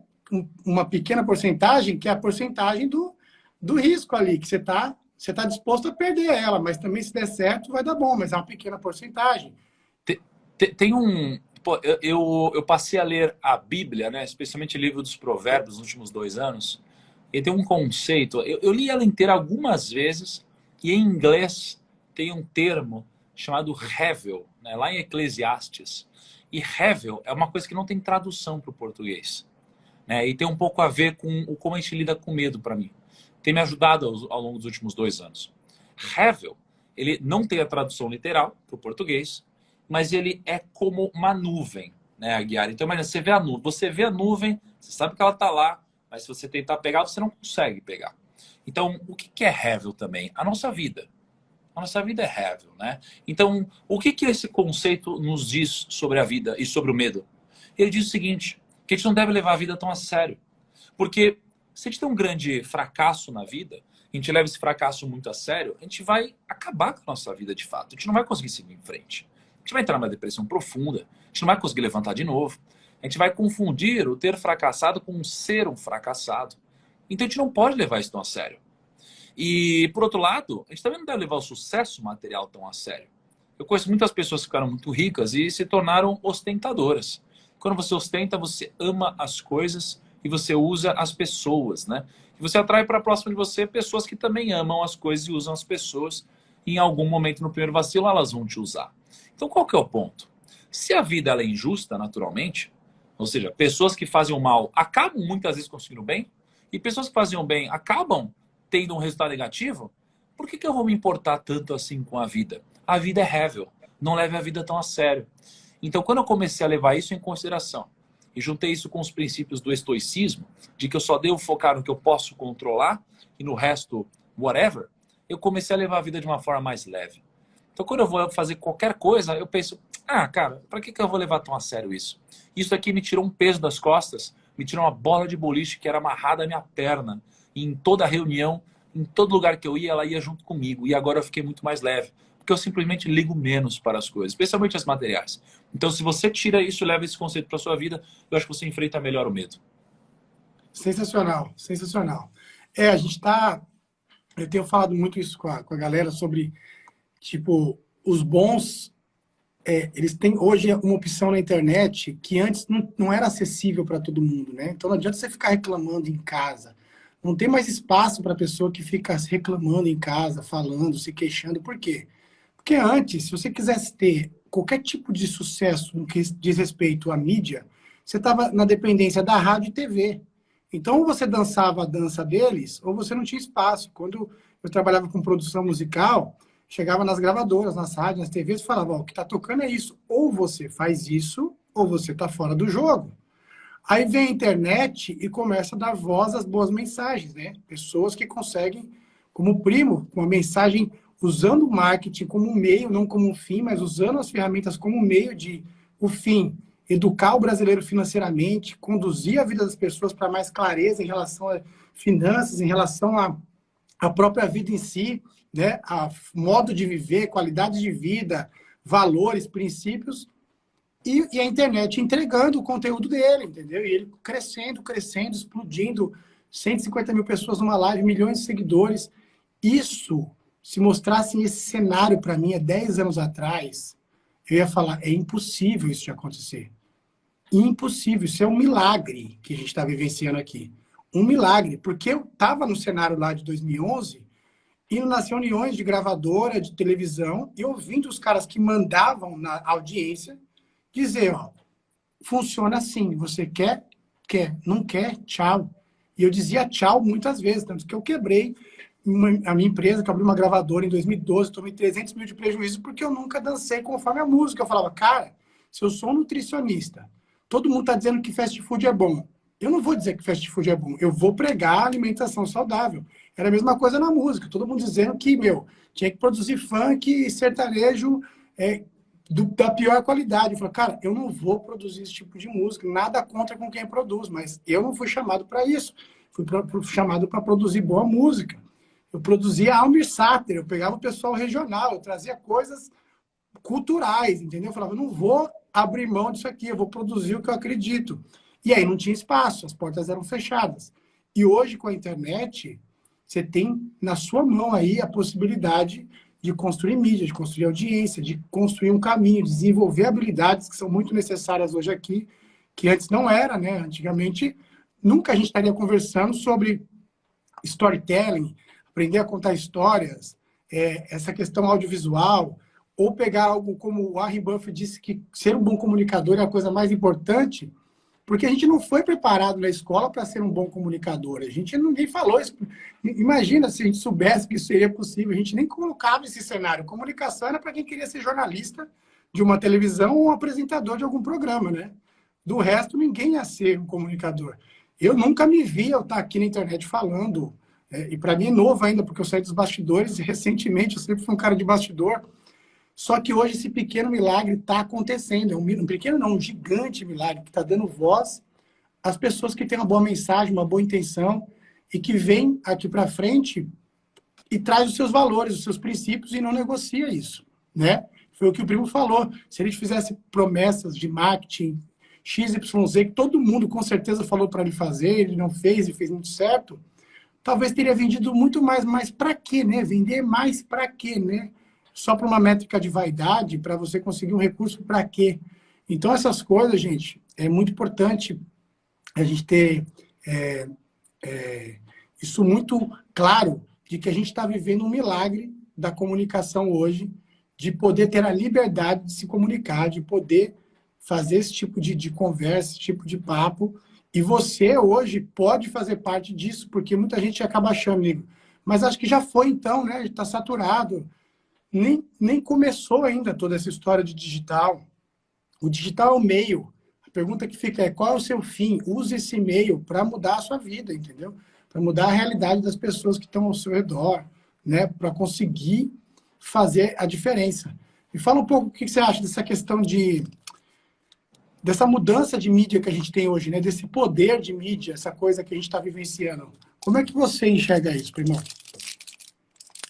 Uma pequena porcentagem, que é a porcentagem do risco ali, que você tá disposto a perder ela, mas também se der certo vai dar bom, mas é uma pequena porcentagem. Tem um... Pô, eu passei a ler a Bíblia, né? Especialmente o livro dos Provérbios, nos últimos 2 anos. E tem um conceito, eu li ela inteira algumas vezes, e em inglês tem um termo chamado Hevel, né? Lá em Eclesiastes. E Hevel é uma coisa que não tem tradução para o português, né? E tem um pouco a ver com como a gente lida com medo para mim. Tem me ajudado ao longo dos últimos 2 anos. Hevel, ele não tem a tradução literal para o português, mas ele é como uma nuvem, né, Aguiar? Então, imagina, você vê a nuvem, você sabe que ela está lá, mas se você tentar pegar, você não consegue pegar. Então, o que é Hevel também? A nossa vida. A nossa vida é Hevel, né? Então, o que esse conceito nos diz sobre a vida e sobre o medo? Ele diz o seguinte, que a gente não deve levar a vida tão a sério. Porque se a gente tem um grande fracasso na vida, a gente leva esse fracasso muito a sério, a gente vai acabar com a nossa vida de fato. A gente não vai conseguir seguir em frente. A gente vai entrar numa depressão profunda, a gente não vai conseguir levantar de novo. A gente vai confundir o ter fracassado com ser um fracassado. Então a gente não pode levar isso tão a sério. E, por outro lado, a gente também não deve levar o sucesso material tão a sério. Eu conheço muitas pessoas que ficaram muito ricas e se tornaram ostentadoras. Quando você ostenta, você ama as coisas e você usa as pessoas, né? E você atrai para próximo de você pessoas que também amam as coisas e usam as pessoas. E em algum momento, no primeiro vacilo, elas vão te usar. Então, qual que é o ponto? Se a vida ela é injusta, naturalmente, ou seja, pessoas que fazem o mal acabam muitas vezes conseguindo o bem, e pessoas que fazem o bem acabam tendo um resultado negativo, por que eu vou me importar tanto assim com a vida? A vida é Hevel, não leve a vida tão a sério. Então, quando eu comecei a levar isso em consideração, e juntei isso com os princípios do estoicismo, de que eu só devo focar no que eu posso controlar, e no resto, whatever, eu comecei a levar a vida de uma forma mais leve. Então, quando eu vou fazer qualquer coisa, eu penso, cara, para que eu vou levar tão a sério isso? Isso aqui me tirou um peso das costas, me tirou uma bola de boliche que era amarrada à minha perna. E em toda reunião, em todo lugar que eu ia, ela ia junto comigo. E agora eu fiquei muito mais leve, porque eu simplesmente ligo menos para as coisas, especialmente as materiais. Então, se você tira isso e leva esse conceito para a sua vida, eu acho que você enfrenta melhor o medo. Sensacional, sensacional. A gente eu tenho falado muito isso com a galera sobre, tipo, os bons, eles têm hoje uma opção na internet que antes não era acessível para todo mundo, né? Então não adianta você ficar reclamando em casa. Não tem mais espaço para a pessoa que fica reclamando em casa, falando, se queixando. Por quê? Porque antes, se você quisesse ter qualquer tipo de sucesso no que diz respeito à mídia, você estava na dependência da rádio e TV. Então, ou você dançava a dança deles, ou você não tinha espaço. Quando eu trabalhava com produção musical, chegava nas gravadoras, nas rádios, nas TVs, e falava, o que está tocando é isso. Ou você faz isso, ou você está fora do jogo. Aí vem a internet e começa a dar voz às boas mensagens, né? Pessoas que conseguem, como o Primo, uma mensagem usando o marketing como um meio, não como um fim, mas usando as ferramentas como um meio de, o fim, educar o brasileiro financeiramente, conduzir a vida das pessoas para mais clareza em relação a finanças, em relação à própria vida em si, né? A modo de viver, qualidade de vida, valores, princípios, e a internet entregando o conteúdo dele, entendeu? E ele crescendo, crescendo, explodindo, 150 mil pessoas numa live, milhões de seguidores. Isso, se mostrassem esse cenário para mim há 10 anos atrás, eu ia falar, é impossível isso de acontecer. Impossível, isso é um milagre que a gente está vivenciando aqui. Um milagre, porque eu estava no cenário lá de 2011, indo nas reuniões de gravadora, de televisão, e ouvindo os caras que mandavam na audiência dizer, ó, funciona assim, você quer? Quer. Não quer? Tchau. E eu dizia tchau muitas vezes, tanto que eu quebrei a minha empresa, que abriu uma gravadora em 2012, tomei 300 mil de prejuízo porque eu nunca dancei conforme a música. Eu falava, cara, se eu sou um nutricionista, todo mundo está dizendo que fast food é bom. Eu não vou dizer que fast food é bom, eu vou pregar alimentação saudável. Era a mesma coisa na música, todo mundo dizendo que, tinha que produzir funk e sertanejo da pior qualidade. Eu falei, cara, eu não vou produzir esse tipo de música, nada contra com quem produz, mas eu não fui chamado para isso. Fui chamado para produzir boa música. Eu produzia Almir Sater, eu pegava o pessoal regional, eu trazia coisas culturais, entendeu? Eu falava, não vou abrir mão disso aqui, eu vou produzir o que eu acredito. E aí não tinha espaço, as portas eram fechadas. E hoje, com a internet, você tem na sua mão aí a possibilidade de construir mídia, de construir audiência, de construir um caminho, de desenvolver habilidades que são muito necessárias hoje aqui, que antes não era, né? Antigamente, nunca a gente estaria conversando sobre storytelling, aprender a contar histórias, essa questão audiovisual, ou pegar algo como o Warren Buffett disse, que ser um bom comunicador é a coisa mais importante, porque a gente não foi preparado na escola para ser um bom comunicador. A gente ninguém falou isso. Imagina se a gente soubesse que isso seria possível. A gente nem colocava esse cenário. Comunicação era para quem queria ser jornalista de uma televisão ou um apresentador de algum programa, né? Do resto, ninguém ia ser um comunicador. Eu nunca me vi eu estar aqui na internet falando, e para mim é novo ainda, porque eu saí dos bastidores recentemente, eu sempre fui um cara de bastidor. Só que hoje esse pequeno milagre está acontecendo. É um pequeno, não, um gigante milagre que está dando voz às pessoas que têm uma boa mensagem, uma boa intenção e que vêm aqui para frente e traz os seus valores, os seus princípios e não negocia isso, né? Foi o que o Primo falou. Se a gente fizesse promessas de marketing XYZ, que todo mundo com certeza falou para ele fazer, ele não fez e fez muito certo, talvez teria vendido muito mais. Mas para quê, né? Vender mais para quê, né? Só para uma métrica de vaidade, para você conseguir um recurso para quê? Então, essas coisas, gente, é muito importante a gente ter isso muito claro, de que a gente está vivendo um milagre da comunicação hoje, de poder ter a liberdade de se comunicar, de poder fazer esse tipo de conversa, esse tipo de papo. E você, hoje, pode fazer parte disso, porque muita gente acaba achando, amigo, mas acho que já foi então, né? Está saturado. Nem começou ainda toda essa história de digital. O digital é o meio. A pergunta que fica é, qual é o seu fim? Use esse meio para mudar a sua vida, entendeu? Para mudar a realidade das pessoas que estão ao seu redor, né? Para conseguir fazer a diferença. Me fala um pouco o que você acha dessa questão dessa mudança de mídia que a gente tem hoje, né? Desse poder de mídia, essa coisa que a gente está vivenciando. Como é que você enxerga isso, Primão?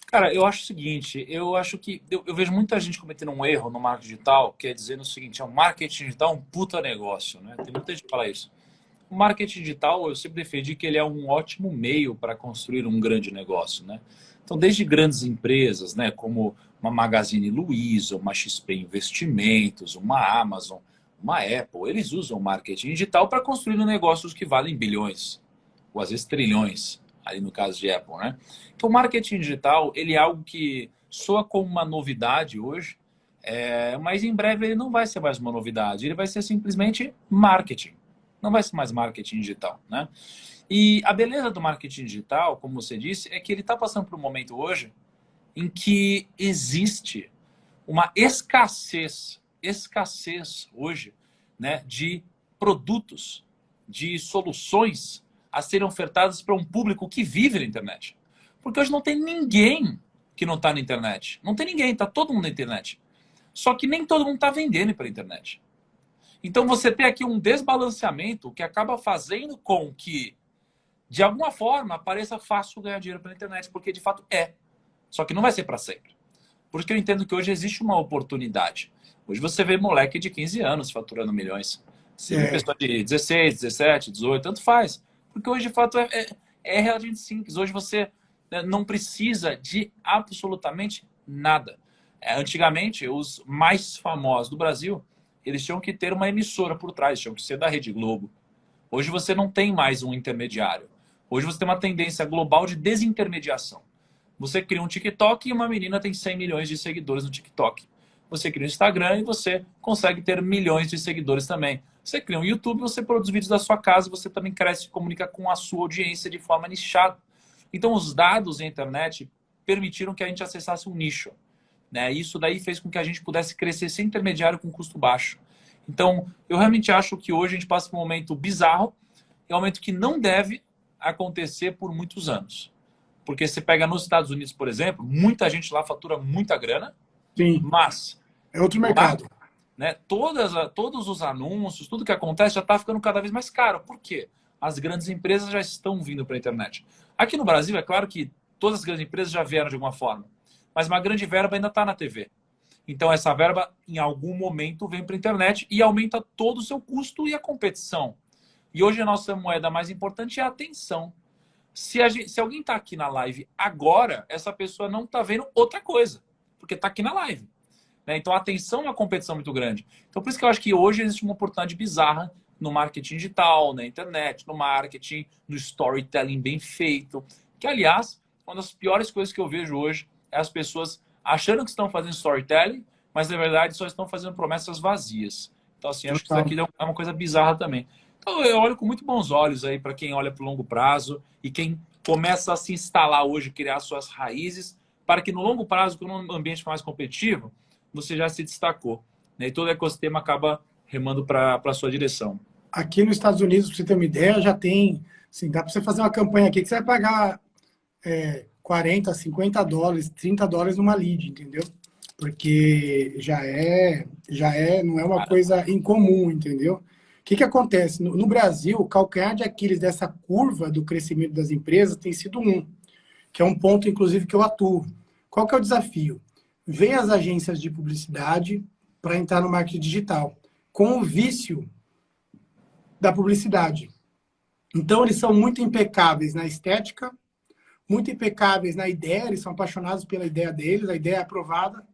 Cara, eu acho o seguinte, eu acho que eu vejo muita gente cometendo um erro no marketing digital, que é dizendo o seguinte, o marketing digital é um puta negócio, né? Tem muita gente que fala isso. O marketing digital, eu sempre defendi que ele é um ótimo meio para construir um grande negócio, né? Então, desde grandes empresas, né, como uma Magazine Luiza, uma XP Investimentos, uma Amazon, uma Apple, eles usam marketing digital para construir negócios que valem bilhões, ou às vezes trilhões, ali no caso de Apple, né? Então, o marketing digital, ele é algo que soa como uma novidade hoje, mas em breve ele não vai ser mais uma novidade, ele vai ser simplesmente marketing. Não vai ser mais marketing digital, né? E a beleza do marketing digital, como você disse, é que ele está passando por um momento hoje em que existe uma escassez hoje, né, de produtos, de soluções a serem ofertadas para um público que vive na internet. Porque hoje não tem ninguém que não está na internet. Não tem ninguém, está todo mundo na internet. Só que nem todo mundo está vendendo pela internet. Então você tem aqui um desbalanceamento que acaba fazendo com que, de alguma forma, pareça fácil ganhar dinheiro pela internet, porque de fato é. Só que não vai ser para sempre. Por isso que eu entendo que hoje existe uma oportunidade. Hoje você vê moleque de 15 anos faturando milhões. Você vê pessoa de 16, 17, 18, tanto faz. Porque hoje, de fato, é relativamente simples. Hoje você não precisa de absolutamente nada. Antigamente, os mais famosos do Brasil, eles tinham que ter uma emissora por trás, tinham que ser da Rede Globo. Hoje você não tem mais um intermediário. Hoje você tem uma tendência global de desintermediação. Você cria um TikTok e uma menina tem 100 milhões de seguidores no TikTok. Você cria um Instagram e você consegue ter milhões de seguidores também. Você cria um YouTube, você produz vídeos da sua casa, você também cresce e comunica com a sua audiência de forma nichada. Então os dados e a internet permitiram que a gente acessasse um nicho, né? Isso daí fez com que a gente pudesse crescer sem intermediário com custo baixo. Então eu realmente acho que hoje a gente passa por um momento bizarro, é um momento que não deve acontecer por muitos anos. Porque você pega nos Estados Unidos, por exemplo, muita gente lá fatura muita grana, Sim, mas é outro lá, mercado. né, todos os anúncios, tudo que acontece já está ficando cada vez mais caro. Por quê? As grandes empresas já estão vindo para a internet. Aqui no Brasil, é claro que todas as grandes empresas já vieram de alguma forma, mas uma grande verba ainda está na TV. Então essa verba, em algum momento, vem para a internet e aumenta todo o seu custo e a competição. E hoje a nossa moeda mais importante é a atenção. Se alguém está aqui na live agora, essa pessoa não está vendo outra coisa, porque está aqui na live. Né? Então a atenção é uma competição muito grande. Então por isso que eu acho que hoje existe uma oportunidade bizarra no marketing digital, na internet, no marketing, no storytelling bem feito. Que, aliás, uma das piores coisas que eu vejo hoje é as pessoas achando que estão fazendo storytelling, mas na verdade só estão fazendo promessas vazias. Então assim, acho que isso Total. aqui é uma coisa bizarra também. Então eu olho com muito bons olhos aí para quem olha para o longo prazo e quem começa a se instalar hoje, criar suas raízes, para que no longo prazo, quando um ambiente mais competitivo, você já se destacou. Né? E todo o ecossistema acaba remando para a sua direção. Aqui nos Estados Unidos, para você ter uma ideia, já tem, assim, dá para você fazer uma campanha aqui que você vai pagar 40, 50 dólares, 30 dólares numa lead, entendeu? Porque não é uma Cara, coisa incomum, entendeu? O que acontece? No Brasil, o calcanhar de Aquiles dessa curva do crescimento das empresas tem sido que é um ponto, inclusive, que eu atuo. Qual que é o desafio? Vem as agências de publicidade para entrar no marketing digital, com o vício da publicidade. Então, eles são muito impecáveis na estética, muito impecáveis na ideia, eles são apaixonados pela ideia deles, a ideia é aprovada,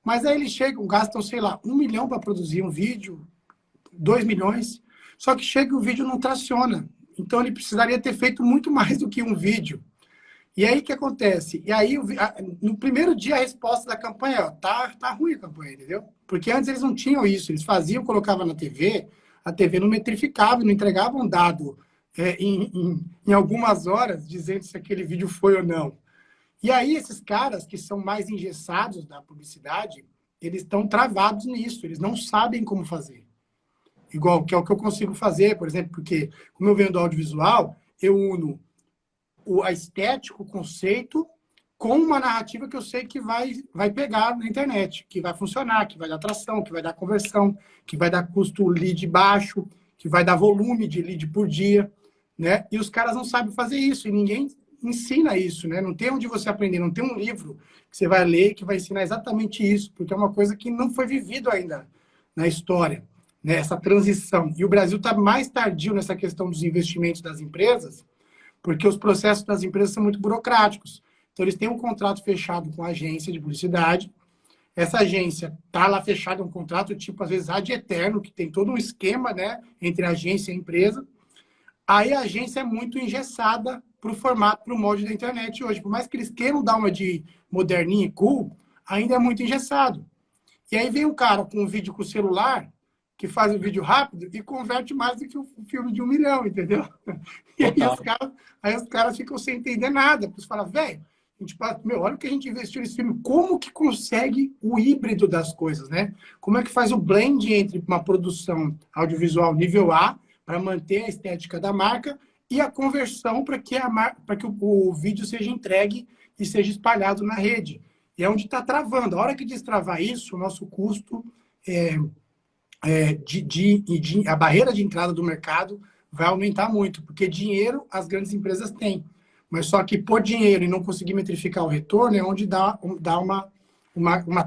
mas aí eles chegam, gastam, sei lá, 1 milhão para produzir um vídeo, 2 milhões, só que chega e o vídeo não traciona. Então, ele precisaria ter feito muito mais do que um vídeo. E aí, o que acontece? E aí, no primeiro dia, a resposta da campanha é, ó, tá ruim a campanha, entendeu? Porque antes eles não tinham isso, eles faziam, colocavam na TV, a TV não metrificava, não entregava um dado em algumas horas, dizendo se aquele vídeo foi ou não. E aí, esses caras que são mais engessados da publicidade, eles estão travados nisso, eles não sabem como fazer. Igual, que é o que eu consigo fazer, por exemplo, porque, como eu venho do audiovisual, eu uno a estética, o conceito, com uma narrativa que eu sei que vai pegar na internet, que vai funcionar, que vai dar atração, que vai dar conversão, que vai dar custo lead baixo, que vai dar volume de lead por dia, né? E os caras não sabem fazer isso, e ninguém ensina isso, né? Não tem onde você aprender, não tem um livro que você vai ler que vai ensinar exatamente isso, porque é uma coisa que não foi vivido ainda na história, né? Essa transição. E o Brasil está mais tardio nessa questão dos investimentos das empresas, porque os processos das empresas são muito burocráticos. Então, eles têm um contrato fechado com a agência de publicidade. Essa agência está lá fechada, um contrato tipo, às vezes, ad eterno, que tem todo um esquema, né, entre a agência e a empresa. Aí a agência é muito engessada para o formato, para o molde da internet hoje. Por mais que eles queiram dar uma de moderninha e cool, ainda é muito engessado. E aí vem um cara com um vídeo com o celular, que faz um vídeo rápido e converte mais do que um filme de 1 milhão, entendeu? E aí os caras ficam sem entender nada. Porque falam, velho, a gente fala, meu, olha o que a gente investiu nesse filme. Como que consegue o híbrido das coisas, né? Como é que faz o blend entre uma produção audiovisual nível A, para manter a estética da marca, e a conversão para que o vídeo seja entregue e seja espalhado na rede. E é onde está travando. A hora que destravar isso, o nosso custo a barreira de entrada do mercado vai aumentar muito, porque dinheiro as grandes empresas têm. Mas só que por dinheiro e não conseguir metrificar o retorno é onde dá uma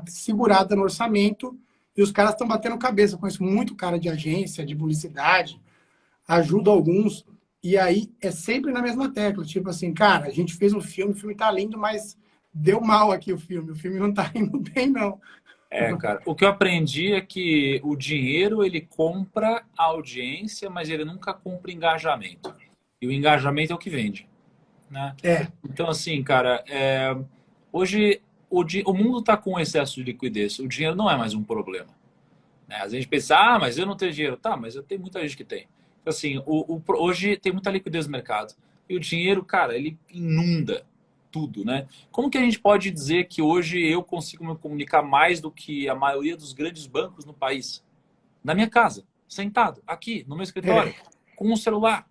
segurada no orçamento e os caras estão batendo cabeça. Eu conheço muito cara de agência, de publicidade, ajudo alguns, e aí é sempre na mesma tecla. Tipo assim, cara, a gente fez um filme, o filme tá lindo, mas deu mal aqui o filme não tá indo bem, não. Cara, o que eu aprendi é que o dinheiro, ele compra a audiência, mas ele nunca compra engajamento. E o engajamento é o que vende, né? É, Então, assim, cara, hoje o mundo está com excesso de liquidez. O dinheiro não é mais um problema, né? Às vezes a gente pensa, mas eu não tenho dinheiro. Tá, mas eu tenho muita gente que tem. Então, assim, hoje tem muita liquidez no mercado. E o dinheiro, cara, ele inunda tudo, né? Como que a gente pode dizer que hoje eu consigo me comunicar mais do que a maioria dos grandes bancos no país? Na minha casa, sentado, aqui, no meu escritório, com um celular.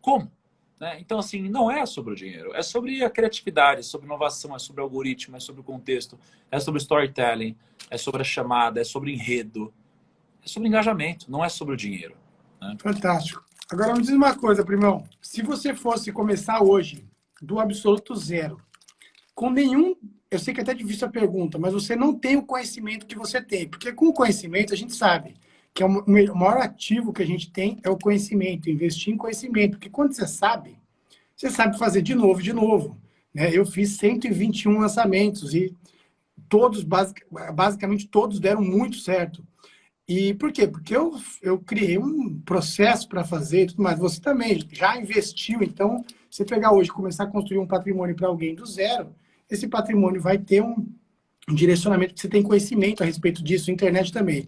Como? Né? Então, assim, não é sobre o dinheiro. É sobre a criatividade, é sobre inovação, é sobre algoritmo, é sobre o contexto, é sobre storytelling, é sobre a chamada, é sobre enredo, é sobre engajamento, não é sobre o dinheiro, né? fantástico. Agora me diz uma coisa, primão. Se você fosse começar hoje do absoluto zero, com nenhum... Eu sei que é até difícil a pergunta, mas você não tem o conhecimento que você tem. Porque com o conhecimento a gente sabe que o maior ativo que a gente tem é o conhecimento, investir em conhecimento. Porque quando você sabe fazer de novo. Né? Eu fiz 121 lançamentos e todos, basicamente todos deram muito certo. E por quê? Porque eu criei um processo para fazer e tudo mais. Você também já investiu, então, você pegar hoje e começar a construir um patrimônio para alguém do zero, esse patrimônio vai ter um direcionamento, porque você tem conhecimento a respeito disso, internet também.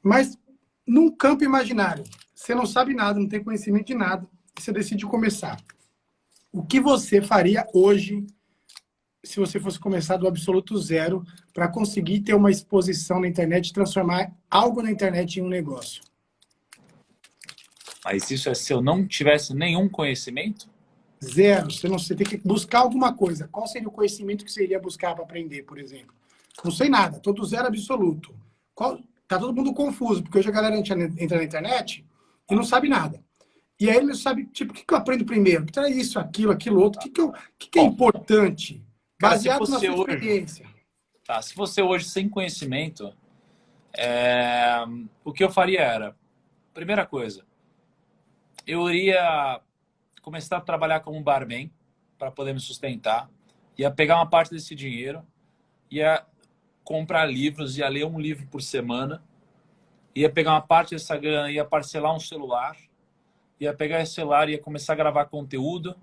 Mas, num campo imaginário, você não sabe nada, não tem conhecimento de nada, e você decide começar. O que você faria hoje se você fosse começar do absoluto zero para conseguir ter uma exposição na internet e transformar algo na internet em um negócio? Mas isso é se eu não tivesse nenhum conhecimento? Zero. Você tem que buscar alguma coisa. Qual seria o conhecimento que você iria buscar para aprender, por exemplo? Não sei nada. Estou do zero absoluto. Tá todo mundo confuso, porque hoje a galera entra na internet e não sabe nada. E aí ele não sabe, tipo, o que eu aprendo primeiro? Então é isso, aquilo, outro. O que é importante? Cara, se Baseado na fosse sua hoje, experiência. tá, se fosse hoje sem conhecimento, o que eu faria era, primeira coisa, eu iria começar a trabalhar como um barman para poder me sustentar, ia pegar uma parte desse dinheiro, ia comprar livros, ia ler um livro por semana, ia pegar uma parte dessa grana, ia parcelar um celular, ia pegar esse celular e ia começar a gravar conteúdo.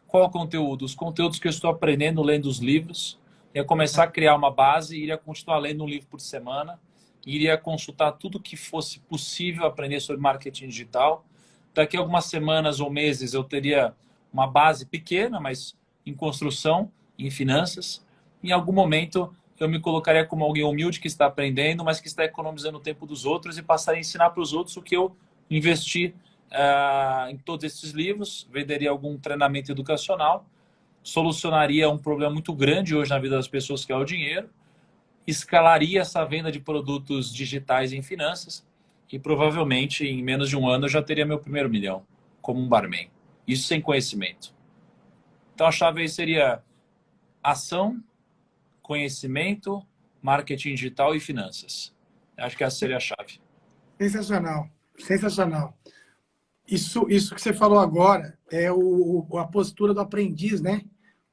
Qual conteúdo? Os conteúdos que eu estou aprendendo lendo os livros. Ia começar a criar uma base, iria continuar lendo um livro por semana, iria consultar tudo que fosse possível aprender sobre marketing digital. Daqui a algumas semanas ou meses eu teria uma base pequena, mas em construção, em finanças. Em algum momento eu me colocaria como alguém humilde que está aprendendo, mas que está economizando o tempo dos outros e passaria a ensinar para os outros o que eu investi em todos esses livros, venderia algum treinamento educacional, solucionaria um problema muito grande hoje na vida das pessoas, que é o dinheiro, escalaria essa venda de produtos digitais em finanças e provavelmente em menos de um ano eu já teria meu primeiro milhão como um barman. Isso sem conhecimento. Então a chave aí seria ação, conhecimento, marketing digital e finanças. Acho que essa seria a chave. Sensacional, sensacional. Isso que você falou agora é a postura do aprendiz, né?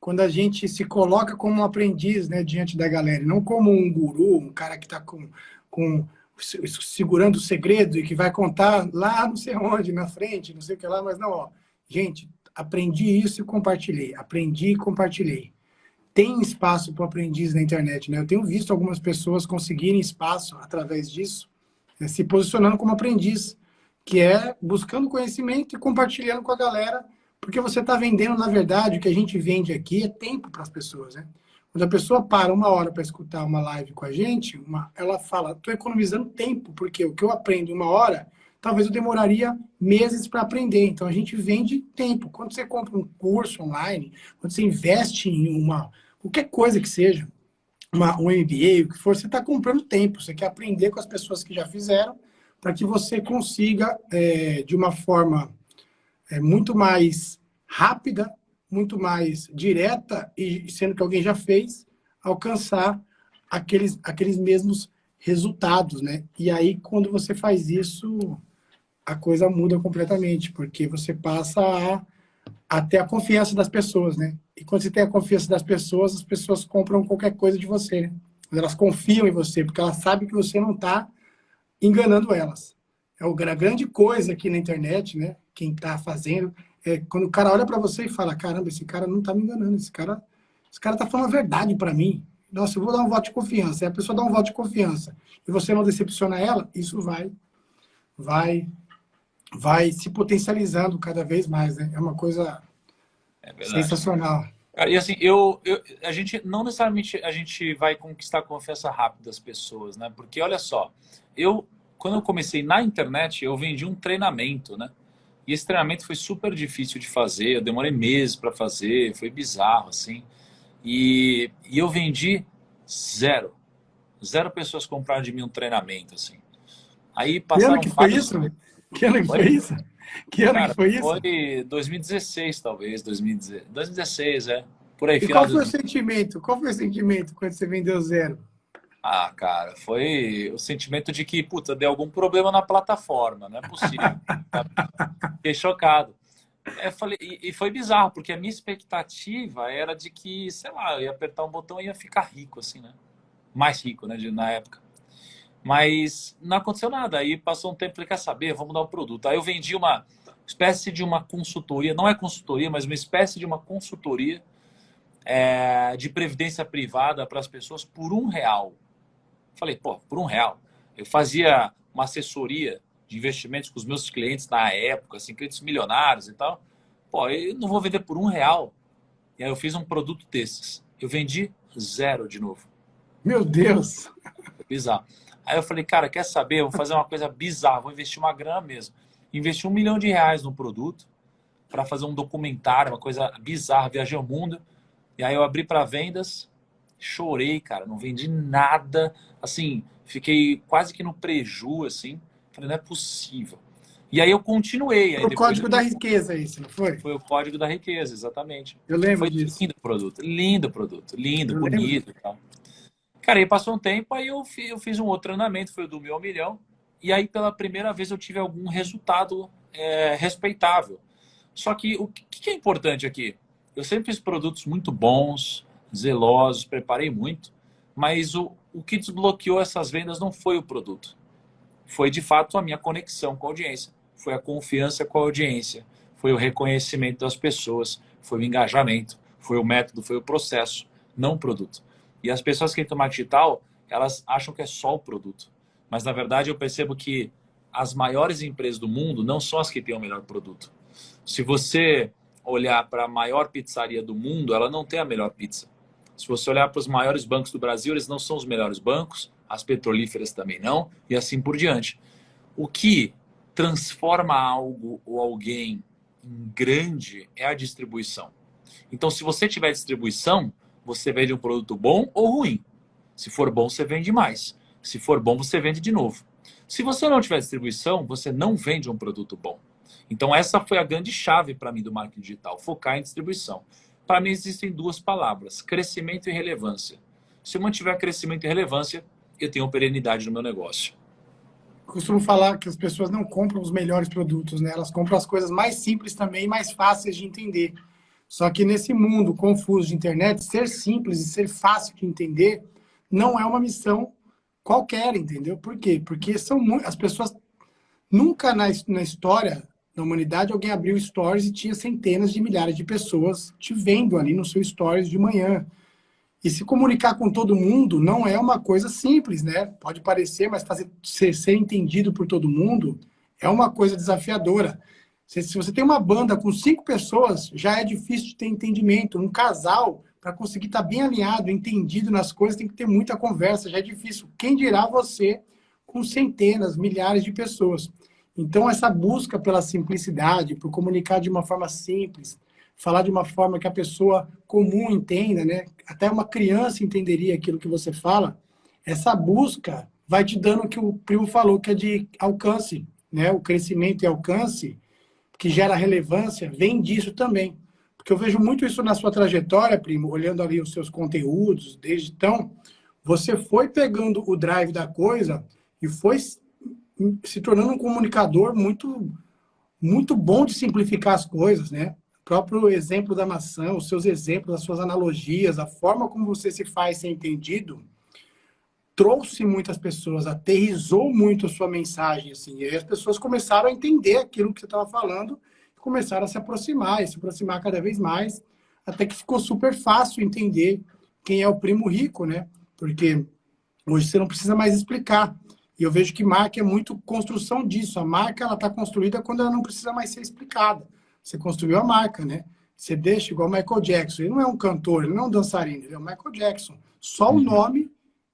Quando a gente se coloca como um aprendiz, né, diante da galera, não como um guru, um cara que está segurando o segredo e que vai contar lá não sei onde, na frente, não sei o que lá, mas não, ó. Gente, aprendi isso e compartilhei. Aprendi e compartilhei. Tem espaço para o aprendiz na internet, né? Eu tenho visto algumas pessoas conseguirem espaço através disso, né, se posicionando como aprendiz, que é buscando conhecimento e compartilhando com a galera, porque você está vendendo, na verdade, o que a gente vende aqui é tempo para as pessoas, né? Quando a pessoa para uma hora para escutar uma live com a gente, ela fala, estou economizando tempo, porque o que eu aprendo em uma hora, talvez eu demoraria meses para aprender. Então, a gente vende tempo. Quando você compra um curso online, quando você investe em qualquer coisa que seja, um MBA, o que for, você está comprando tempo. Você quer aprender com as pessoas que já fizeram, para que você consiga, de uma forma muito mais rápida, muito mais direta, e sendo que alguém já fez, alcançar aqueles mesmos resultados, né? E aí, quando você faz isso, a coisa muda completamente, porque você passa até a confiança das pessoas, né? E quando você tem a confiança das pessoas, as pessoas compram qualquer coisa de você, né? Elas confiam em você, porque elas sabem que você não está enganando elas. A grande coisa aqui na internet, né? Quem está fazendo, é quando o cara olha para você e fala, caramba, esse cara não está me enganando, esse cara está falando a verdade para mim. Nossa, eu vou dar um voto de confiança. E a pessoa dá um voto de confiança e você não decepciona ela, isso vai se potencializando cada vez mais, né? É uma coisa sensacional. Cara, e assim, a gente não necessariamente a gente vai conquistar a confiança rápida das pessoas, né? Porque olha só, quando eu comecei na internet, eu vendi um treinamento, né? E esse treinamento foi super difícil de fazer, eu demorei meses para fazer, foi bizarro, assim. E eu vendi zero. Zero pessoas compraram de mim um treinamento, assim. Aí Que ano passaram que foi vários... isso? Que ano que foi isso? Que ano Cara, que foi isso? foi 2016, talvez, 2016, por aí, E final qual de foi o 2016. sentimento? Qual foi o sentimento quando você vendeu zero? Ah, cara, foi o sentimento de que, puta, deu algum problema na plataforma, não é possível. Fiquei chocado. Eu falei, e foi bizarro, porque a minha expectativa era de que, sei lá, eu ia apertar um botão e ia ficar rico, assim, né? Mais rico, né, na época. Mas não aconteceu nada. Aí passou um tempo, falei, quer saber, vamos dar o produto. Aí eu vendi uma espécie de uma consultoria, não é consultoria, mas uma espécie de uma consultoria de previdência privada para as pessoas por R$ 1. Falei, pô, por R$ 1. Eu fazia uma assessoria de investimentos com os meus clientes na época, assim, clientes milionários e tal. Pô, eu não vou vender por R$ 1. E aí eu fiz um produto desses. Eu vendi zero de novo. Meu Deus! Foi bizarro. Aí eu falei, cara, quer saber? Eu vou fazer uma coisa bizarra, vou investir uma grana mesmo. Investi R$ 1 milhão no produto para fazer um documentário, uma coisa bizarra, viajei o mundo. E aí eu abri para vendas, chorei, cara, não vendi nada. Assim, fiquei quase que no preju, assim. Falei, não é possível. E aí eu continuei. Aí O depois código da riqueza, isso, não foi? foi o código da riqueza, exatamente. Eu lembro Foi disso. lindo produto, lindo, Eu lembro. bonito e tal. Cara, aí passou um tempo, aí eu fiz um outro treinamento, foi o do 1 milhão. E aí pela primeira vez eu tive algum resultado respeitável. Só que o que é importante aqui? Eu sempre fiz produtos muito bons, zelosos, preparei muito, mas o que desbloqueou essas vendas não foi o produto. Foi de fato a minha conexão com a audiência. Foi a confiança com a audiência. Foi o reconhecimento das pessoas. Foi o engajamento. Foi o método, foi o processo, não o produto. E as pessoas que entram no marketing digital, elas acham que é só o produto. Mas na verdade eu percebo que as maiores empresas do mundo não são as que têm o melhor produto. Se você olhar para a maior pizzaria do mundo, ela não tem a melhor pizza. Se você olhar para os maiores bancos do Brasil, eles não são os melhores bancos, as petrolíferas também não, e assim por diante. O que transforma algo ou alguém em grande é a distribuição. Então, se você tiver distribuição, você vende um produto bom ou ruim. Se for bom, você vende mais. Se for bom, você vende de novo. Se você não tiver distribuição, você não vende um produto bom. Então, essa foi a grande chave para mim do marketing digital, focar em distribuição. Para mim, existem duas palavras, crescimento e relevância. Se eu mantiver crescimento e relevância, eu tenho perenidade no meu negócio. Eu costumo falar que as pessoas não compram os melhores produtos, né? Elas compram as coisas mais simples também e mais fáceis de entender. Só que nesse mundo confuso de internet, ser simples e ser fácil de entender não é uma missão qualquer, entendeu? Por quê? Porque as pessoas nunca na história da humanidade alguém abriu stories e tinha centenas de milhares de pessoas te vendo ali no seu stories de manhã. E se comunicar com todo mundo não é uma coisa simples, né? Pode parecer, mas ser entendido por todo mundo é uma coisa desafiadora. Se você tem uma banda com 5 pessoas, já é difícil de ter entendimento. Um casal, para conseguir estar bem alinhado, entendido nas coisas, tem que ter muita conversa, já é difícil. Quem dirá você com centenas, milhares de pessoas? Então, essa busca pela simplicidade, por comunicar de uma forma simples, falar de uma forma que a pessoa comum entenda, né? Até uma criança entenderia aquilo que você fala. Essa busca vai te dando o que o Primo falou, que é de alcance, né? O crescimento e alcance, que gera relevância, vem disso também. Porque eu vejo muito isso na sua trajetória, Primo, olhando ali os seus conteúdos, desde então, você foi pegando o drive da coisa e foi se tornando um comunicador muito, muito bom de simplificar as coisas, né? próprio exemplo da maçã, os seus exemplos, as suas analogias, a forma como você se faz ser entendido, trouxe muitas pessoas, aterrizou muito a sua mensagem, assim, e aí as pessoas começaram a entender aquilo que você estava falando, começaram a se aproximar cada vez mais, até que ficou super fácil entender quem é o primo rico, né? Porque hoje você não precisa mais explicar. E eu vejo que marca é muito construção disso. A marca, ela está construída quando ela não precisa mais ser explicada. Você construiu a marca, né? Você deixa igual o Michael Jackson. Ele não é um cantor, ele não é um dançarino, ele é o Michael Jackson. Só o nome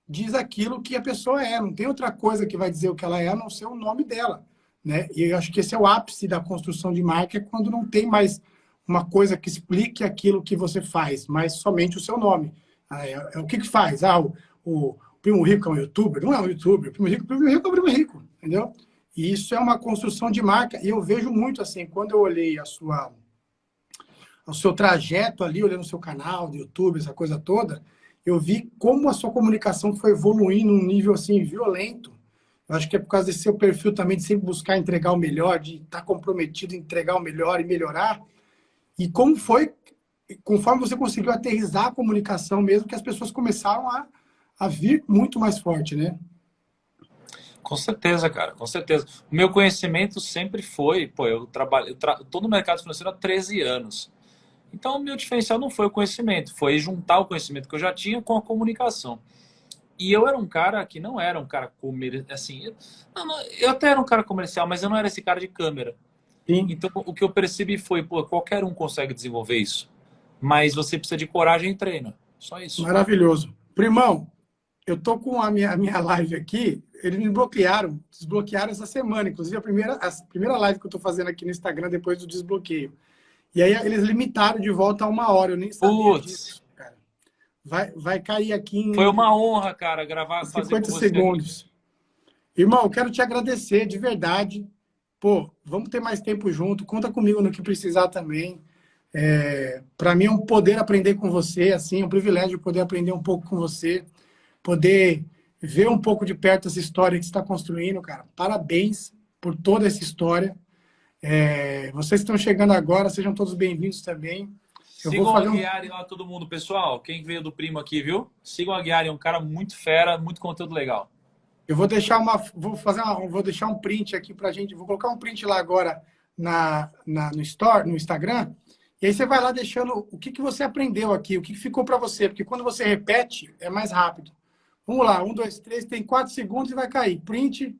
diz aquilo que a pessoa é. Não tem outra coisa que vai dizer o que ela é, a não ser o nome dela, né? E eu acho que esse é o ápice da construção de marca, é quando não tem mais uma coisa que explique aquilo que você faz, mas somente o seu nome. O que faz? O Primo Rico é um youtuber? Não é um youtuber. O Primo Rico é o Primo Rico, entendeu? E isso é uma construção de marca. E eu vejo muito assim, quando eu olhei o seu trajeto ali, olhando o seu canal do YouTube, essa coisa toda, eu vi como a sua comunicação foi evoluindo num nível assim violento. Eu acho que é por causa desse seu perfil também de sempre buscar entregar o melhor, de estar comprometido em entregar o melhor e melhorar. E como foi, conforme você conseguiu aterrissar a comunicação mesmo, que as pessoas começaram a vir muito mais forte, né? Com certeza, cara, com certeza. O meu conhecimento sempre foi, pô, eu tô no mercado financeiro há 13 anos. Então, o meu diferencial não foi o conhecimento, foi juntar o conhecimento que eu já tinha com a comunicação. E eu era um cara que não era um cara assim, eu até era um cara comercial, mas eu não era esse cara de câmera. Sim. Então, o que eu percebi foi, pô, qualquer um consegue desenvolver isso, mas você precisa de coragem e treino. Só isso. Maravilhoso. Primão, eu tô com a minha live aqui, eles me desbloquearam essa semana, inclusive a primeira live que eu tô fazendo aqui no Instagram depois do desbloqueio. E aí eles limitaram de volta a 1 hora, eu nem sabia disso, cara. Vai cair aqui em... Foi uma honra, cara, fazer 50 com você segundos. aqui. Irmão, eu quero te agradecer de verdade. Pô, vamos ter mais tempo junto, conta comigo no que precisar também. Para mim é um poder aprender com você, assim, um privilégio poder aprender um pouco com você, poder ver um pouco de perto essa história que você está construindo, cara. Parabéns por toda essa história. Vocês que estão chegando agora, sejam todos bem-vindos também. Sigam o Aguiari lá, todo mundo. Pessoal, quem veio do Primo aqui, viu? Sigam o Aguiari, é um cara muito fera, muito conteúdo legal. Eu vou deixar vou deixar um print aqui pra gente, vou colocar um print lá agora no Instagram, e aí você vai lá deixando o que você aprendeu aqui, o que ficou para você, porque quando você repete, é mais rápido. Vamos lá, 1, 2, 3, tem 4 segundos e vai cair. Print,